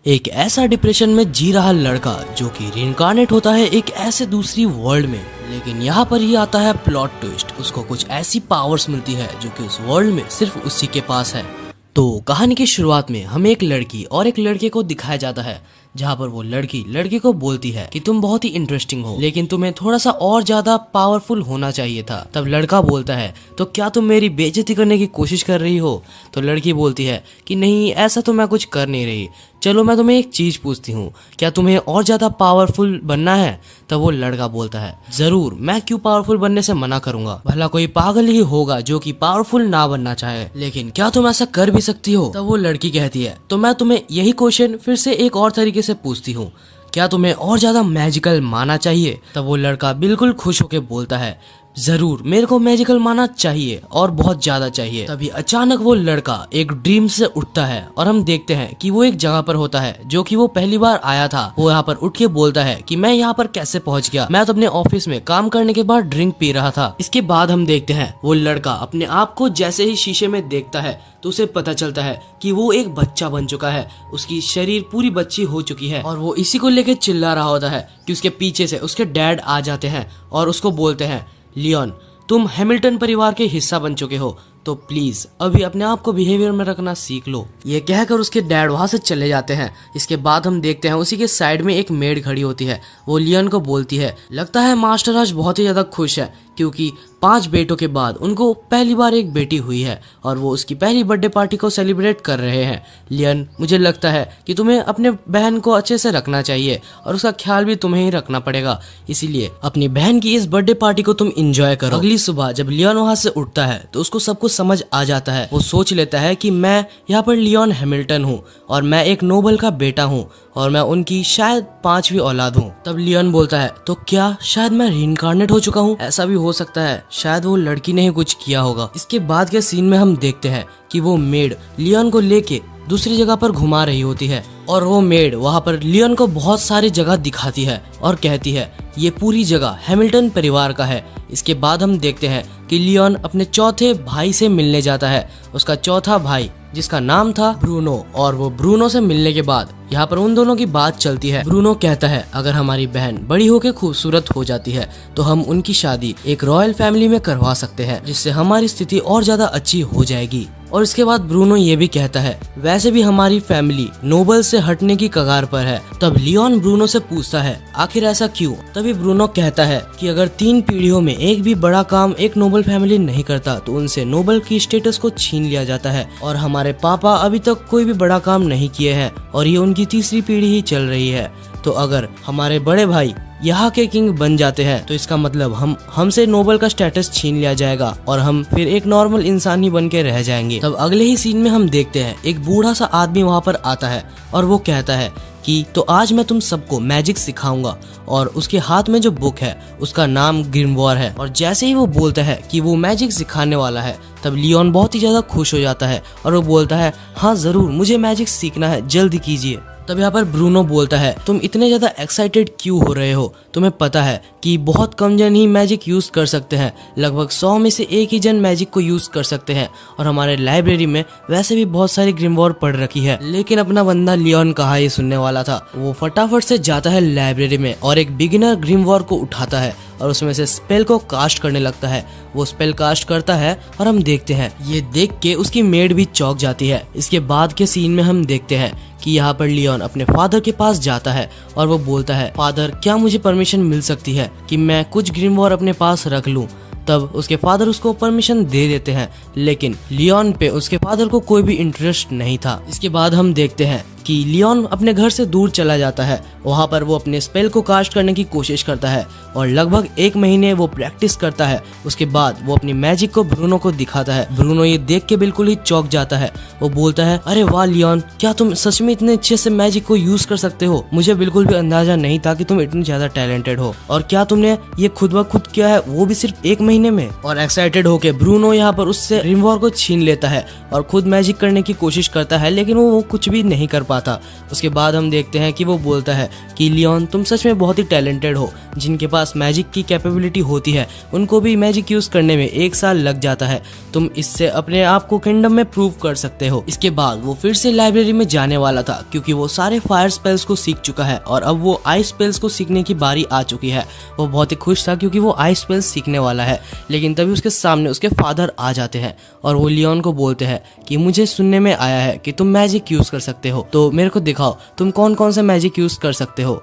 एक ऐसा डिप्रेशन में जी रहा लड़का जो कि रिइंकार्नेट होता है एक ऐसे दूसरी वर्ल्ड में। लेकिन यहाँ पर ही आता है प्लॉट ट्विस्ट। उसको कुछ ऐसी पावर्स मिलती है जो कि उस वर्ल्ड में सिर्फ उसी के पास है। तो कहानी की शुरुआत में हमें एक लड़की और एक लड़के को दिखाया जाता है, जहाँ पर वो लड़की लड़के को बोलती है कि तुम बहुत ही इंटरेस्टिंग हो, लेकिन तुम्हें थोड़ा सा और ज्यादा पावरफुल होना चाहिए था। तब लड़का बोलता है तो क्या तुम मेरी बेइज्जती करने की कोशिश कर रही हो? तो लड़की बोलती है कि नहीं, ऐसा तो मैं कुछ कर नहीं रही। चलो मैं तुम्हें एक चीज पूछती हूँ, क्या तुम्हें और ज्यादा पावरफुल बनना है? तब वो लड़का बोलता है जरूर, मैं क्यों पावरफुल बनने से मना करूंगा, भला कोई पागल ही होगा जो कि पावरफुल ना बनना चाहे, लेकिन क्या तुम ऐसा कर भी सकती हो? तब वो लड़की कहती है तो मैं तुम्हें यही क्वेश्चन फिर से एक और तरीके से पूछती हूँ, क्या तुम्हें और ज्यादा मैजिकल माना चाहिए? तब वो लड़का बिल्कुल खुश होकर बोलता है जरूर, मेरे को मैजिकल माना चाहिए और बहुत ज्यादा चाहिए। तभी अचानक वो लड़का एक ड्रीम से उठता है और हम देखते हैं कि वो एक जगह पर होता है जो कि वो पहली बार आया था। वो यहाँ पर उठ के बोलता है कि मैं यहाँ पर कैसे पहुँच गया, मैं तो अपने ऑफिस में काम करने के बाद ड्रिंक पी रहा था। इसके बाद हम देखते हैं वो लड़का अपने आप को जैसे ही शीशे में देखता है तो उसे पता चलता है कि वो एक बच्चा बन चुका है, उसकी शरीर पूरी बच्ची हो चुकी है और वो इसी को लेके चिल्ला रहा होता है कि उसके पीछे से उसके डैड आ जाते हैं और उसको बोलते हैं लियोन, तुम हैमिल्टन परिवार के हिस्सा बन चुके हो, तो प्लीज अभी अपने आप को बिहेवियर में रखना सीख लो। ये कहकर उसके डैड वहां से चले जाते हैं। इसके बाद हम देखते हैं उसी के साइड में एक मेड खड़ी होती है। वो लियोन को बोलती है लगता है मास्टर आज बहुत ही ज्यादा खुश है क्योंकि 5 बेटों के बाद उनको पहली बार एक बेटी हुई है और वो उसकी पहली बर्थडे पार्टी को सेलिब्रेट कर रहे हैं। लियोन, मुझे लगता है कि तुम्हें अपने बहन को अच्छे से रखना चाहिए और उसका ख्याल भी तुम्हें ही रखना पड़ेगा, इसीलिए अपनी बहन की इस बर्थडे पार्टी को तुम एंजॉय करो। अगली सुबह जब लियोन वहां से उठता है तो उसको सब कुछ समझ आ जाता है। वो सोच लेता है कि मैं यहाँ पर लियोन हैमिल्टन हूँ और मैं एक नोबल का बेटा हूँ और मैं उनकी शायद 5वीं औलाद हूँ। तब लियोन बोलता है तो क्या शायद मैं रिइंकार्नेट हो चुका हूँ? ऐसा भी हो सकता है, शायद वो लड़की ने ही कुछ किया होगा। इसके बाद के सीन में हम देखते हैं कि वो मेड लियोन को लेके दूसरी जगह पर घुमा रही होती है और वो मेड वहाँ पर लियोन को बहुत सारी जगह दिखाती है और कहती है ये पूरी जगह हैमिल्टन परिवार का है। इसके बाद हम देखते हैं कि लियोन अपने चौथे भाई से मिलने जाता है। उसका चौथा भाई जिसका नाम था ब्रूनो, और वो ब्रूनो से मिलने के बाद यहाँ पर उन दोनों की बात चलती है। ब्रूनो कहता है अगर हमारी बहन बड़ी होकर खूबसूरत हो जाती है तो हम उनकी शादी एक रॉयल फैमिली में करवा सकते हैं, जिससे हमारी स्थिति और ज्यादा अच्छी हो जाएगी। और इसके बाद ब्रूनो ये भी कहता है वैसे भी हमारी फैमिली नोबल से हटने की कगार पर है। तब लियोन ब्रूनो से पूछता है आखिर ऐसा क्यों? तभी ब्रूनो कहता है कि अगर 3 पीढ़ियों में एक भी बड़ा काम एक नोबल फैमिली नहीं करता तो उनसे नोबल की स्टेटस को छीन लिया जाता है और हमारे पापा अभी तक कोई भी बड़ा काम नहीं किए हैं और ये उनकी तीसरी पीढ़ी ही चल रही है। तो अगर हमारे बड़े भाई यहाँ के किंग बन जाते हैं तो इसका मतलब हमसे नोबल का स्टेटस छीन लिया जाएगा और हम फिर एक नॉर्मल इंसान ही बन के रह जाएंगे। तब अगले ही सीन में हम देखते हैं एक बूढ़ा सा आदमी वहाँ पर आता है और वो कहता है कि तो आज मैं तुम सबको मैजिक सिखाऊंगा, और उसके हाथ में जो बुक है उसका नाम ग्रिमवॉर है। और जैसे ही वो बोलता है कि वो मैजिक सिखाने वाला है तब लियोन बहुत ही ज्यादा खुश हो जाता है और वो बोलता है हाँ जरूर, मुझे मैजिक सीखना है, जल्दी कीजिए। तब यहाँ पर ब्रूनो बोलता है तुम इतने ज्यादा एक्साइटेड क्यों हो रहे हो? तुम्हें पता है कि बहुत कम जन ही मैजिक यूज कर सकते हैं, लगभग 100 में से 1 ही जन मैजिक को यूज कर सकते हैं और हमारे लाइब्रेरी में वैसे भी बहुत सारी ग्रिमवॉर पढ़ रखी है। लेकिन अपना बंदा लियोन कहाँ ये सुनने वाला था। वो फटाफट से जाता है लाइब्रेरी में और एक बिगिनर ग्रिमवॉर को उठाता है और उसमें से स्पेल को कास्ट करने लगता है। वो स्पेल कास्ट करता है और हम देखते हैं ये देख के उसकी मेड भी चौंक जाती है। इसके बाद के सीन में हम देखते हैं कि यहाँ पर लियोन अपने फादर के पास जाता है और वो बोलता है फादर, क्या मुझे परमिशन मिल सकती है कि मैं कुछ ग्रिमवॉर अपने पास रख लूं? तब उसके फादर उसको परमिशन दे देते हैं, लेकिन लियोन पे उसके फादर को कोई भी इंटरेस्ट नहीं था। इसके बाद हम देखते हैं कि लियोन अपने घर से दूर चला जाता है। वहाँ पर वो अपने स्पेल को कास्ट करने की कोशिश करता है और लगभग 1 महीने वो प्रैक्टिस करता है। उसके बाद वो अपनी मैजिक को ब्रूनो को दिखाता है। ब्रूनो ये देख के बिल्कुल ही चौंक जाता है। वो बोलता है अरे वाह लियोन, क्या तुम सच में इतने अच्छे से मैजिक को यूज कर सकते हो? मुझे बिल्कुल भी अंदाजा नहीं था कि तुम इतनी ज्यादा टैलेंटेड हो, और क्या तुमने ये खुद ब खुद किया है, वो भी सिर्फ 1 महीने में? और एक्साइटेड होके ब्रूनो यहाँ पर उससे ग्रिमवॉर को छीन लेता है और खुद मैजिक करने की कोशिश करता है, लेकिन वो कुछ भी नहीं कर पाता। रहा था। उसके बाद हम देखते हैं कि वो बोलता है कि लियोन तुम सच में बहुत ही टैलेंटेड हो, जिनके पास मैजिक की कैपेबिलिटी होती है उनको भी मैजिक यूज करने में 1 साल लग जाता है, तुम इससे अपने आप को किंगडम में प्रूव कर सकते हो। इसके बाद वो फिर से लाइब्रेरी में जाने वाला था क्योंकि वो सारे फायर स्पेल्स को सीख चुका है और अब वो आइस स्पेल्स को सीखने की बारी आ चुकी है। वो बहुत ही खुश था क्योंकि वो आइस स्पेल्स सीखने वाला है, लेकिन तभी उसके सामने उसके फादर आ जाते हैं और वो लियोन को बोलते हैं कि मुझे सुनने में आया है कि तुम मैजिक यूज कर सकते हो, तो मेरे को दिखाओ तुम कौन कौन से मैजिक यूज कर सकते हो।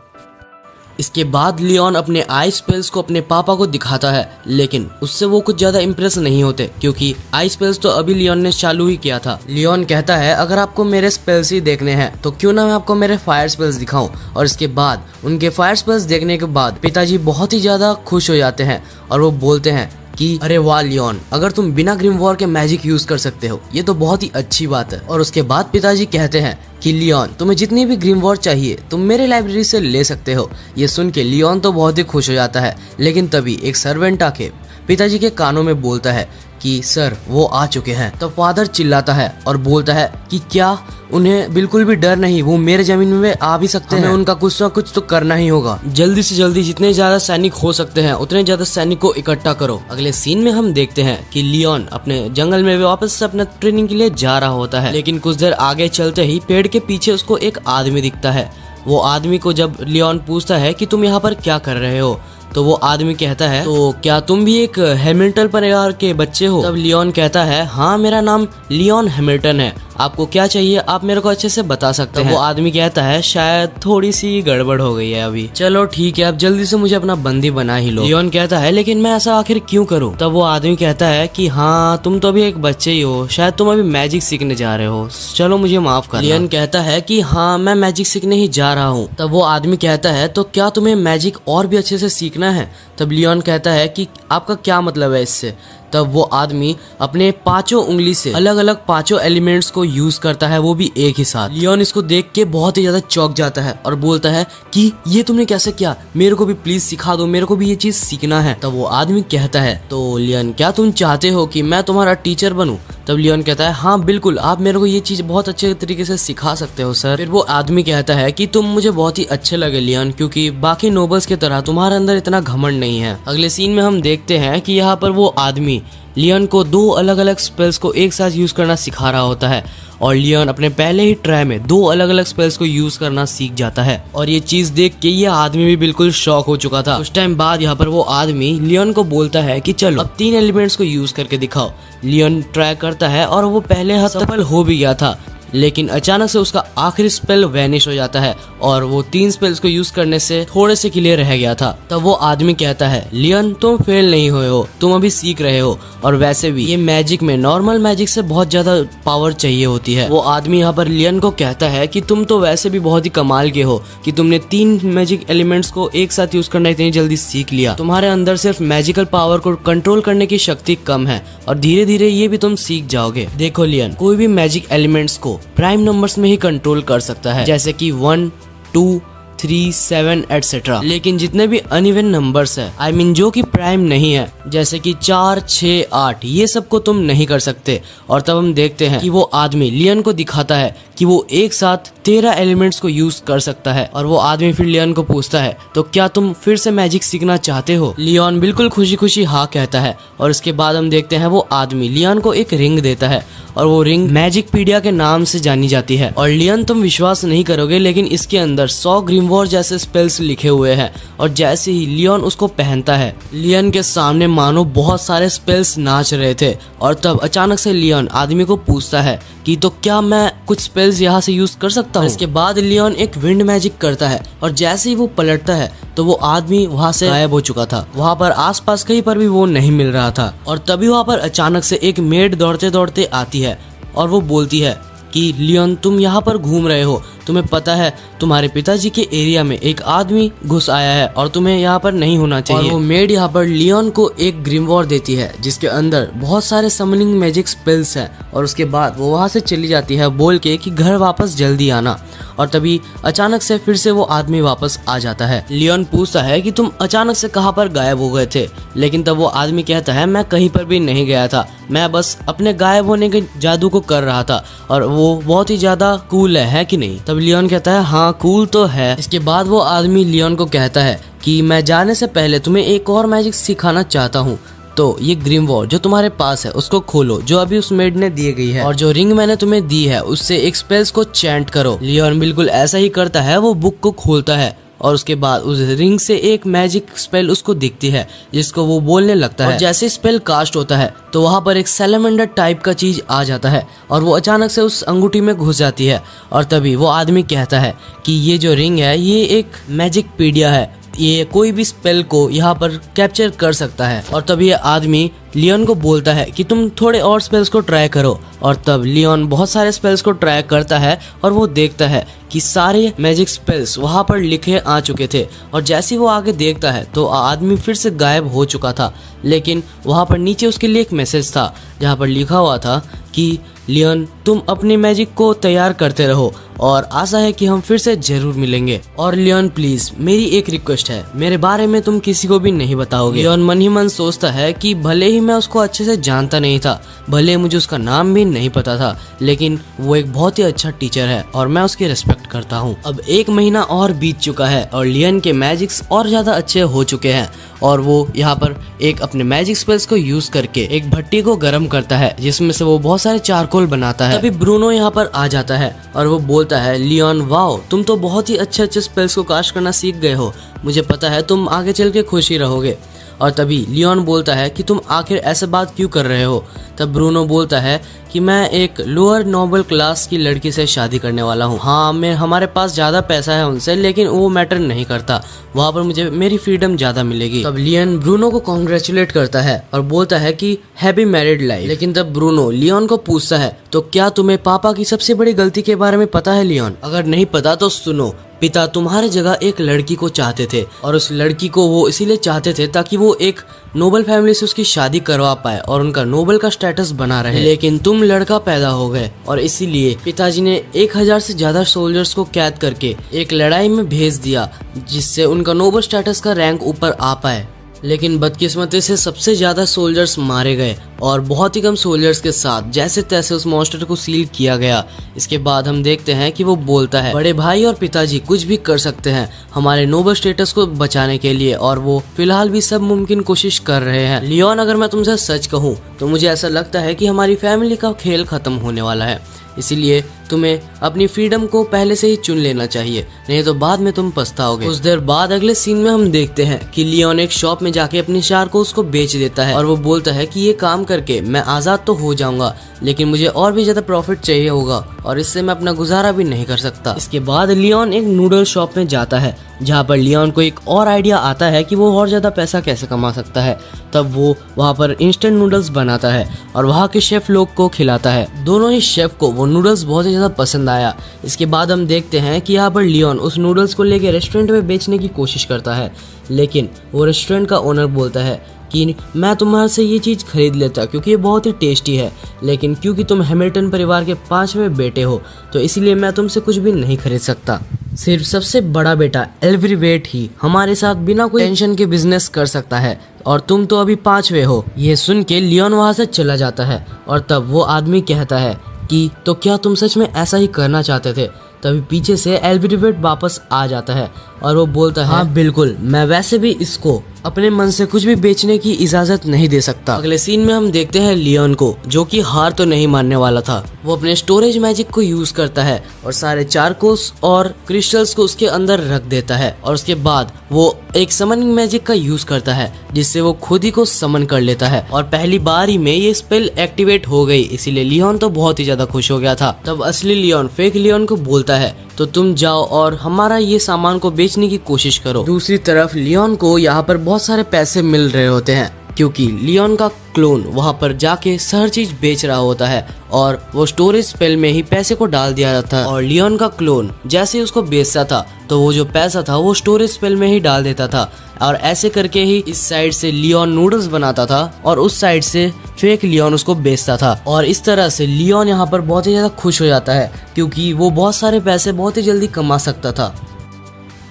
इसके बाद लियोन अपने आइस स्पेल्स को अपने पापा को दिखाता है, लेकिन उससे वो कुछ ज्यादा इम्प्रेस नहीं होते क्योंकि आइस स्पेल्स तो अभी लियोन ने चालू ही किया था। लियोन कहता है अगर आपको मेरे स्पेल्स ही देखने हैं तो क्यों ना मैं आपको मेरे फायर स्पेल्स दिखाऊं। और इसके बाद उनके फायर स्पेल्स देखने के बाद पिताजी बहुत ही ज्यादा खुश हो जाते हैं और वो बोलते हैं कि अरे वाह लियोन, अगर तुम बिना ग्रिम वॉर के मैजिक यूज कर सकते हो ये तो बहुत ही अच्छी बात है। और उसके बाद पिताजी कहते हैं कि लियोन तुम्हें जितनी भी ग्रिम वॉर चाहिए तुम मेरे लाइब्रेरी से ले सकते हो। ये सुन के लियोन तो बहुत ही खुश हो जाता है, लेकिन तभी एक सर्वेंट आके पिताजी के कानों में बोलता है कि सर वो आ चुके हैं। तब फादर चिल्लाता है और बोलता है कि क्या उन्हें बिल्कुल भी डर नहीं, वो मेरे जमीन में आ भी सकते हैं, उनका कुछ ना कुछ तो करना ही होगा। जल्दी से जल्दी जितने ज्यादा सैनिक हो सकते हैं उतने ज्यादा सैनिक को इकट्ठा करो। अगले सीन में हम देखते हैं कि लियोन अपने जंगल में वापस से अपना ट्रेनिंग के लिए जा रहा होता है, लेकिन कुछ देर आगे चलते ही पेड़ के पीछे उसको एक आदमी दिखता है। वो आदमी को जब लियोन पूछता है कि तुम यहाँ पर क्या कर रहे हो, तो वो आदमी कहता है तो क्या तुम भी एक हैमिल्टन परिवार के बच्चे हो। तब लियोन कहता है हाँ मेरा नाम लियोन हैमिल्टन है, आपको क्या चाहिए आप मेरे को अच्छे से बता सकते हैं। वो आदमी कहता है शायद थोड़ी सी गड़बड़ हो गई है अभी, चलो ठीक है आप जल्दी से मुझे अपना बंदी बना ही लो। लियोन कहता है लेकिन मैं ऐसा आखिर क्यों करूं। तब वो आदमी कहता है कि हाँ तुम तो अभी एक बच्चे ही हो, शायद तुम अभी मैजिक सीखने जा रहे हो, चलो मुझे माफ कर। लियोन कहता है कि हाँ मैं मैजिक सीखने ही जा रहा हूँ। तब वो आदमी कहता है तो क्या तुम्हें मैजिक और भी अच्छे से सीखना है। तब लियोन कहता है कि आपका क्या मतलब है इससे। तब वो आदमी अपने 5 उंगली से अलग अलग 5 एलिमेंट्स को यूज करता है, वो भी एक ही साथ। लियोन इसको देख के बहुत ही ज्यादा चौंक जाता है और बोलता है कि ये तुमने कैसे किया, मेरे को भी प्लीज सिखा दो, मेरे को भी ये चीज सीखना है। तब वो आदमी कहता है तो लियोन क्या तुम चाहते हो कि मैं तुम्हारा टीचर बनूं। तब लियोन कहता है हाँ बिल्कुल, आप मेरे को ये चीज बहुत अच्छे तरीके से सिखा सकते हो सर। फिर वो आदमी कहता है कि तुम मुझे बहुत ही अच्छे लगे लियोन, क्योंकि बाकी नोबल्स की तरह तुम्हारे अंदर इतना घमंड नहीं है। अगले सीन में हम देखते हैं कि यहाँ पर वो आदमी लियोन को 2 अलग अलग स्पेल्स को एक साथ यूज करना सिखा रहा होता है और लियोन अपने पहले ही ट्राई में 2 अलग अलग स्पेल्स को यूज करना सीख जाता है। और ये चीज देख के ये आदमी भी बिल्कुल शॉक हो चुका था। कुछ टाइम बाद यहाँ पर वो आदमी लियोन को बोलता है कि चलो अब 3 एलिमेंट्स को यूज करके दिखाओ। लियोन ट्राई करता है और वो पहले हाथ सफल हो भी गया था, लेकिन अचानक से उसका आखिरी स्पेल वैनिश हो जाता है और वो 3 स्पेल्स को यूज करने से थोड़े से के लिए रह गया था। तब वो आदमी कहता है लियोन तुम फेल नहीं हुए हो, तुम अभी सीख रहे हो, और वैसे भी ये मैजिक में नॉर्मल मैजिक से बहुत ज्यादा पावर चाहिए होती है। वो आदमी यहाँ पर लियोन को कहता है कि तुम तो वैसे भी बहुत ही कमाल के हो कि तुमने 3 मैजिक एलिमेंट्स को एक साथ यूज करना इतनी जल्दी सीख लिया। तुम्हारे अंदर सिर्फ मैजिकल पावर को कंट्रोल करने की शक्ति कम है और धीरे धीरे ये भी तुम सीख जाओगे। देखो लियोन, कोई भी मैजिक एलिमेंट्स को प्राइम नंबर्स में ही कंट्रोल कर सकता है, जैसे कि 1, 2, 3, 7 एटसेट्रा। लेकिन जितने भी अनइवन नंबर्स है, आई मीन जो कि प्राइम नहीं है, जैसे कि 4, 6, 8, ये सब को तुम नहीं कर सकते। और तब हम देखते हैं कि वो आदमी लियोन को दिखाता है कि वो एक साथ 13 एलिमेंट्स को यूज कर सकता है। और वो आदमी फिर लियोन को पूछता है तो क्या तुम फिर से मैजिक सीखना चाहते हो। लियोन बिल्कुल खुशी खुशी हाँ कहता है और इसके बाद हम देखते हैं वो आदमी लियोन को एक रिंग देता है और वो रिंग मैजिक पीडिया के नाम से जानी जाती है। और लियोन तुम विश्वास नहीं करोगे, लेकिन इसके अंदर 100 ग्रिम वॉर जैसे स्पेल्स लिखे हुए हैं। और जैसे ही लियोन उसको पहनता है, लियोन के सामने मानो बहुत सारे स्पेल्स नाच रहे थे। और तब अचानक से लियोन आदमी को पूछता है कि तो क्या मैं कुछ स्पेल्स यहाँ से यूज कर सकता हूँ। इसके बाद लियोन एक विंड मैजिक करता है और जैसे ही वो पलटता है तो वो आदमी वहाँ से गायब हो चुका था। वहाँ पर आसपास कहीं पर भी वो नहीं मिल रहा था। और तभी वहाँ पर अचानक से एक मेड दौड़ते दौड़ते आती है और वो बोलती है कि लियोन तुम यहाँ पर घूम रहे हो, तुम्हें पता है तुम्हारे पिताजी के एरिया में एक आदमी घुस आया है और तुम्हें यहाँ पर नहीं होना चाहिए। और वो मेड यहाँ पर लियोन को एक ग्रिम वॉर देती है जिसके अंदर बहुत सारे समनिंग मैजिक स्पेल्स हैं। और उसके बाद वो वहाँ से चली जाती है बोल के कि घर वापस जल्दी आना। और तभी अचानक से फिर से वो आदमी वापस आ जाता है। लियोन पूछता है कि तुम अचानक से कहाँ पर गायब हो गए थे, लेकिन तब वो आदमी कहता है मैं कहीं पर भी नहीं गया था, मैं बस अपने गायब होने के जादू को कर रहा था और वो बहुत ही ज्यादा कूल है कि नहीं। तब तब लियोन कहता है हाँ कूल तो है। इसके बाद वो आदमी लियोन को कहता है कि मैं जाने से पहले तुम्हें एक और मैजिक सिखाना चाहता हूँ, तो ये ग्रिमवॉर जो तुम्हारे पास है उसको खोलो जो अभी उस मेड ने दी गई है, और जो रिंग मैंने तुम्हें दी है उससे एक स्पेल्स को चैंट करो। लियोन बिल्कुल ऐसा ही करता है, वो बुक को खोलता है और उसके बाद उस रिंग से एक मैजिक स्पेल उसको दिखती है जिसको वो बोलने लगता है। और जैसे स्पेल कास्ट होता है तो वहाँ पर एक सैलमेंडर टाइप का चीज आ जाता है और वो अचानक से उस अंगूठी में घुस जाती है। और तभी वो आदमी कहता है कि ये जो रिंग है ये एक मैजिक पीडिया है, ये कोई भी स्पेल को यहाँ पर कैप्चर कर सकता है। और तब ये आदमी लियोन को बोलता है कि तुम थोड़े और स्पेल्स को ट्राई करो। और तब लियोन बहुत सारे स्पेल्स को ट्राई करता है और वो देखता है कि सारे मैजिक स्पेल्स वहाँ पर लिखे आ चुके थे। और जैसे ही वो आगे देखता है तो आदमी फिर से गायब हो चुका था, लेकिन वहाँ पर नीचे उसके लिए एक मैसेज था जहाँ पर लिखा हुआ था कि लियोन तुम अपनी मैजिक को तैयार करते रहो और आशा है कि हम फिर से जरूर मिलेंगे। और लियोन प्लीज मेरी एक रिक्वेस्ट है, मेरे बारे में तुम किसी को भी नहीं बताओगे। लियोन मन ही मन सोचता है कि भले ही मैं उसको अच्छे से जानता नहीं था, भले मुझे उसका नाम भी नहीं पता था, लेकिन वो एक बहुत ही अच्छा टीचर है और मैं उसकी रिस्पेक्ट करता हूँ। अब 1 महीना और बीत चुका है और लियोन के मैजिक्स और ज्यादा अच्छे हो चुके हैं और वो यहाँ पर एक अपने मैजिक स्पेल्स को यूज करके एक भट्टी को गर्म करता है जिसमें से वो बहुत सारे चारकोल बनाता है। तभी ब्रूनो यहाँ पर आ जाता है और वो बोलता है लियोन वाओ तुम तो बहुत ही अच्छे अच्छे स्पेल्स को कास्ट करना सीख गए हो, मुझे पता है तुम आगे चल के खुश ही रहोगे। और तभी लियोन बोलता है कि तुम आखिर ऐसे बात क्यों कर रहे हो। तब ब्रूनो बोलता है कि मैं एक लोअर नोबल क्लास की लड़की से शादी करने वाला हूँ। हाँ मैं हमारे पास ज्यादा पैसा है उनसे, लेकिन वो मैटर नहीं करता, वहाँ पर मुझे मेरी फ्रीडम ज्यादा मिलेगी। तब लियोन ब्रूनो को कॉन्ग्रेचुलेट करता है और बोलता है कि हैप्पी मैरिड लाइफ। लेकिन तब ब्रूनो लियोन को पूछता है तो क्या तुम्हें पापा की सबसे बड़ी गलती के बारे में पता है लियोन? अगर नहीं पता तो सुनो, पिता तुम्हारे जगह एक लड़की को चाहते थे और उस लड़की को वो इसीलिए चाहते थे ताकि वो एक नोबल फैमिली से उसकी शादी करवा पाए और उनका नोबल का स्टेटस बना रहे। लेकिन तुम लड़का पैदा हो गए और इसीलिए पिताजी ने 1000 से ज्यादा सोल्जर्स को कैद करके एक लड़ाई में भेज दिया जिससे उनका नोबल स्टेटस का रैंक ऊपर आ पाए। लेकिन बदकिस्मती से सबसे ज्यादा सोल्जर्स मारे गए और बहुत ही कम सोल्जर्स के साथ जैसे तैसे उस मॉन्स्टर को सील किया गया। इसके बाद हम देखते हैं कि वो बोलता है बड़े भाई और पिताजी कुछ भी कर सकते हैं हमारे नोबल स्टेटस को बचाने के लिए और वो फिलहाल भी सब मुमकिन कोशिश कर रहे हैं। लियोन अगर मैं तुमसे सच कहूँ तो मुझे ऐसा लगता है कि हमारी फैमिली का खेल खत्म होने वाला है, इसीलिए तुम्हें अपनी फ्रीडम को पहले से ही चुन लेना चाहिए, नहीं तो बाद में तुम पछताओगे। कुछ देर बाद अगले सीन में हम देखते हैं कि लियोन एक शॉप में जाके अपनी शार को उसको बेच देता है और वो बोलता है कि ये काम करके मैं आजाद तो हो जाऊंगा, लेकिन मुझे और भी ज्यादा प्रॉफिट चाहिए होगा और इससे मैं अपना गुजारा भी नहीं कर सकता। इसके बाद लियोन एक नूडल शॉप में जाता है जहाँ पर लियोन को एक और आइडिया आता है कि वो और ज्यादा पैसा कैसे कमा सकता है। तब वो वहाँ पर इंस्टेंट नूडल्स बनाता है और वहाँ के शेफ लोग को खिलाता है। दोनों ही शेफ को वो नूडल्स बहुत ही ज्यादा पसंद आया। इसके बाद हम देखते हैं कि यहाँ पर लियोन उस नूडल्स को लेके रेस्टोरेंट में बेचने की कोशिश करता है, लेकिन वो रेस्टोरेंट का ओनर बोलता है कि मैं तुम्हारे से ये चीज़ खरीद लेता क्योंकि ये बहुत ही टेस्टी है, लेकिन क्योंकि तुम हैमिल्टन परिवार के 5वें बेटे हो तो इसलिए मैं तुमसे कुछ भी नहीं खरीद सकता। सिर्फ सबसे बड़ा बेटा एल्फ्रीवेट ही हमारे साथ बिना कोई टेंशन के बिजनेस कर सकता है और तुम तो अभी 5वें हो। ये सुन के लियोन वहाँ से चला जाता है और तब वो आदमी कहता है कि तो क्या तुम सच में ऐसा ही करना चाहते थे? तभी पीछे से एल्फ्रीवेट वापस आ जाता है और वो बोलता है हाँ बिल्कुल, मैं वैसे भी इसको अपने मन से कुछ भी बेचने की इजाजत नहीं दे सकता। अगले सीन में हम देखते हैं लियोन को जो कि हार तो नहीं मानने वाला था। वो अपने स्टोरेज मैजिक को यूज करता है और सारे चारकोल्स और क्रिस्टल्स को उसके अंदर रख देता है और उसके बाद वो एक समनिंग मैजिक का यूज करता है जिससे वो खुद ही को समन कर लेता है और पहली बार ही में ये स्पेल एक्टिवेट हो गई। इसीलिए लियोन तो बहुत ही ज्यादा खुश हो गया था। तब असली लियोन फेक लियोन को बोलता है तो तुम जाओ और हमारा ये सामान को बेचने की कोशिश करो। दूसरी तरफ लियोन को यहाँ पर बहुत सारे पैसे मिल रहे होते हैं क्योंकि लियोन का क्लोन वहाँ पर जाके हर चीज बेच रहा होता है और वो स्टोरेज स्पेल में ही पैसे को डाल दिया जाता है और लियोन का क्लोन जैसे ही उसको बेचता था तो वो जो पैसा था वो स्टोरेज स्पेल में ही डाल देता था और ऐसे करके ही इस साइड से लियोन नूडल्स बनाता था और उस साइड से फेक लियोन उसको बेचता था। और इस तरह से लियोन यहाँ पर बहुत ही ज्यादा खुश हो जाता है क्योंकि वो बहुत सारे पैसे बहुत ही जल्दी कमा सकता था।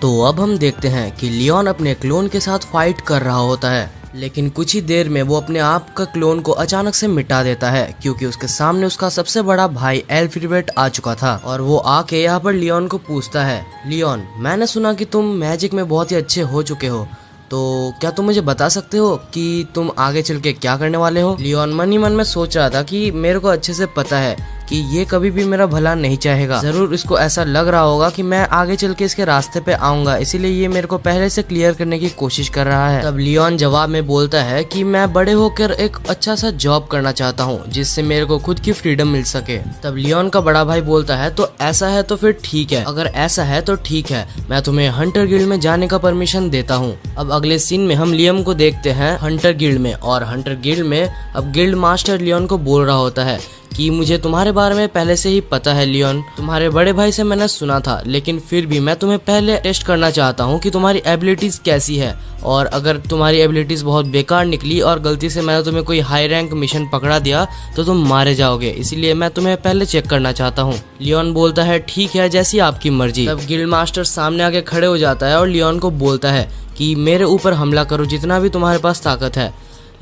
तो अब हम देखते हैं कि लियोन अपने क्लोन के साथ फाइट कर रहा होता है, लेकिन कुछ ही देर में वो अपने आप का क्लोन को अचानक से मिटा देता है क्योंकि उसके सामने उसका सबसे बड़ा भाई एल्फ्रेड आ चुका था। और वो आके यहाँ पर लियोन को पूछता है, लियोन मैंने सुना कि तुम मैजिक में बहुत ही अच्छे हो चुके हो, तो क्या तुम मुझे बता सकते हो कि तुम आगे चल के क्या करने वाले हो। लियोन मन ही मन में सोच रहा था कि मेरे को अच्छे से पता है कि ये कभी भी मेरा भला नहीं चाहेगा। जरूर इसको ऐसा लग रहा होगा कि मैं आगे चल के इसके रास्ते पे आऊंगा, इसीलिए ये मेरे को पहले से क्लियर करने की कोशिश कर रहा है। तब लियोन जवाब में बोलता है कि मैं बड़े होकर एक अच्छा सा जॉब करना चाहता हूँ जिससे मेरे को खुद की फ्रीडम मिल सके। तब लियोन का बड़ा भाई बोलता है, तो ऐसा है तो फिर ठीक है, अगर ऐसा है तो ठीक है, मैं तुम्हें हंटर गिल्ड में जाने का परमिशन देता हूँ। अब अगले सीन में हम लियम को देखते हैं हंटर गिल्ड में, और हंटर गिल्ड में अब गिल्ड मास्टर लियोन को बोल रहा होता है कि मुझे तुम्हारे बारे में पहले से ही पता है लियोन, तुम्हारे बड़े भाई से मैंने सुना था, लेकिन फिर भी मैं तुम्हें पहले टेस्ट करना चाहता हूँ कि तुम्हारी एबिलिटीज कैसी है, और अगर तुम्हारी एबिलिटीज बहुत बेकार निकली और गलती से मैंने तुम्हें कोई हाई रैंक मिशन पकड़ा दिया तो तुम मारे जाओगे, इसीलिए मैं तुम्हें पहले चेक करना चाहता हूँ। लियोन बोलता है ठीक है, जैसी आपकी मर्जी। तब गिल्ड मास्टर सामने आके खड़े हो जाता है और लियोन को बोलता है कि मेरे ऊपर हमला करो जितना भी तुम्हारे पास ताकत है।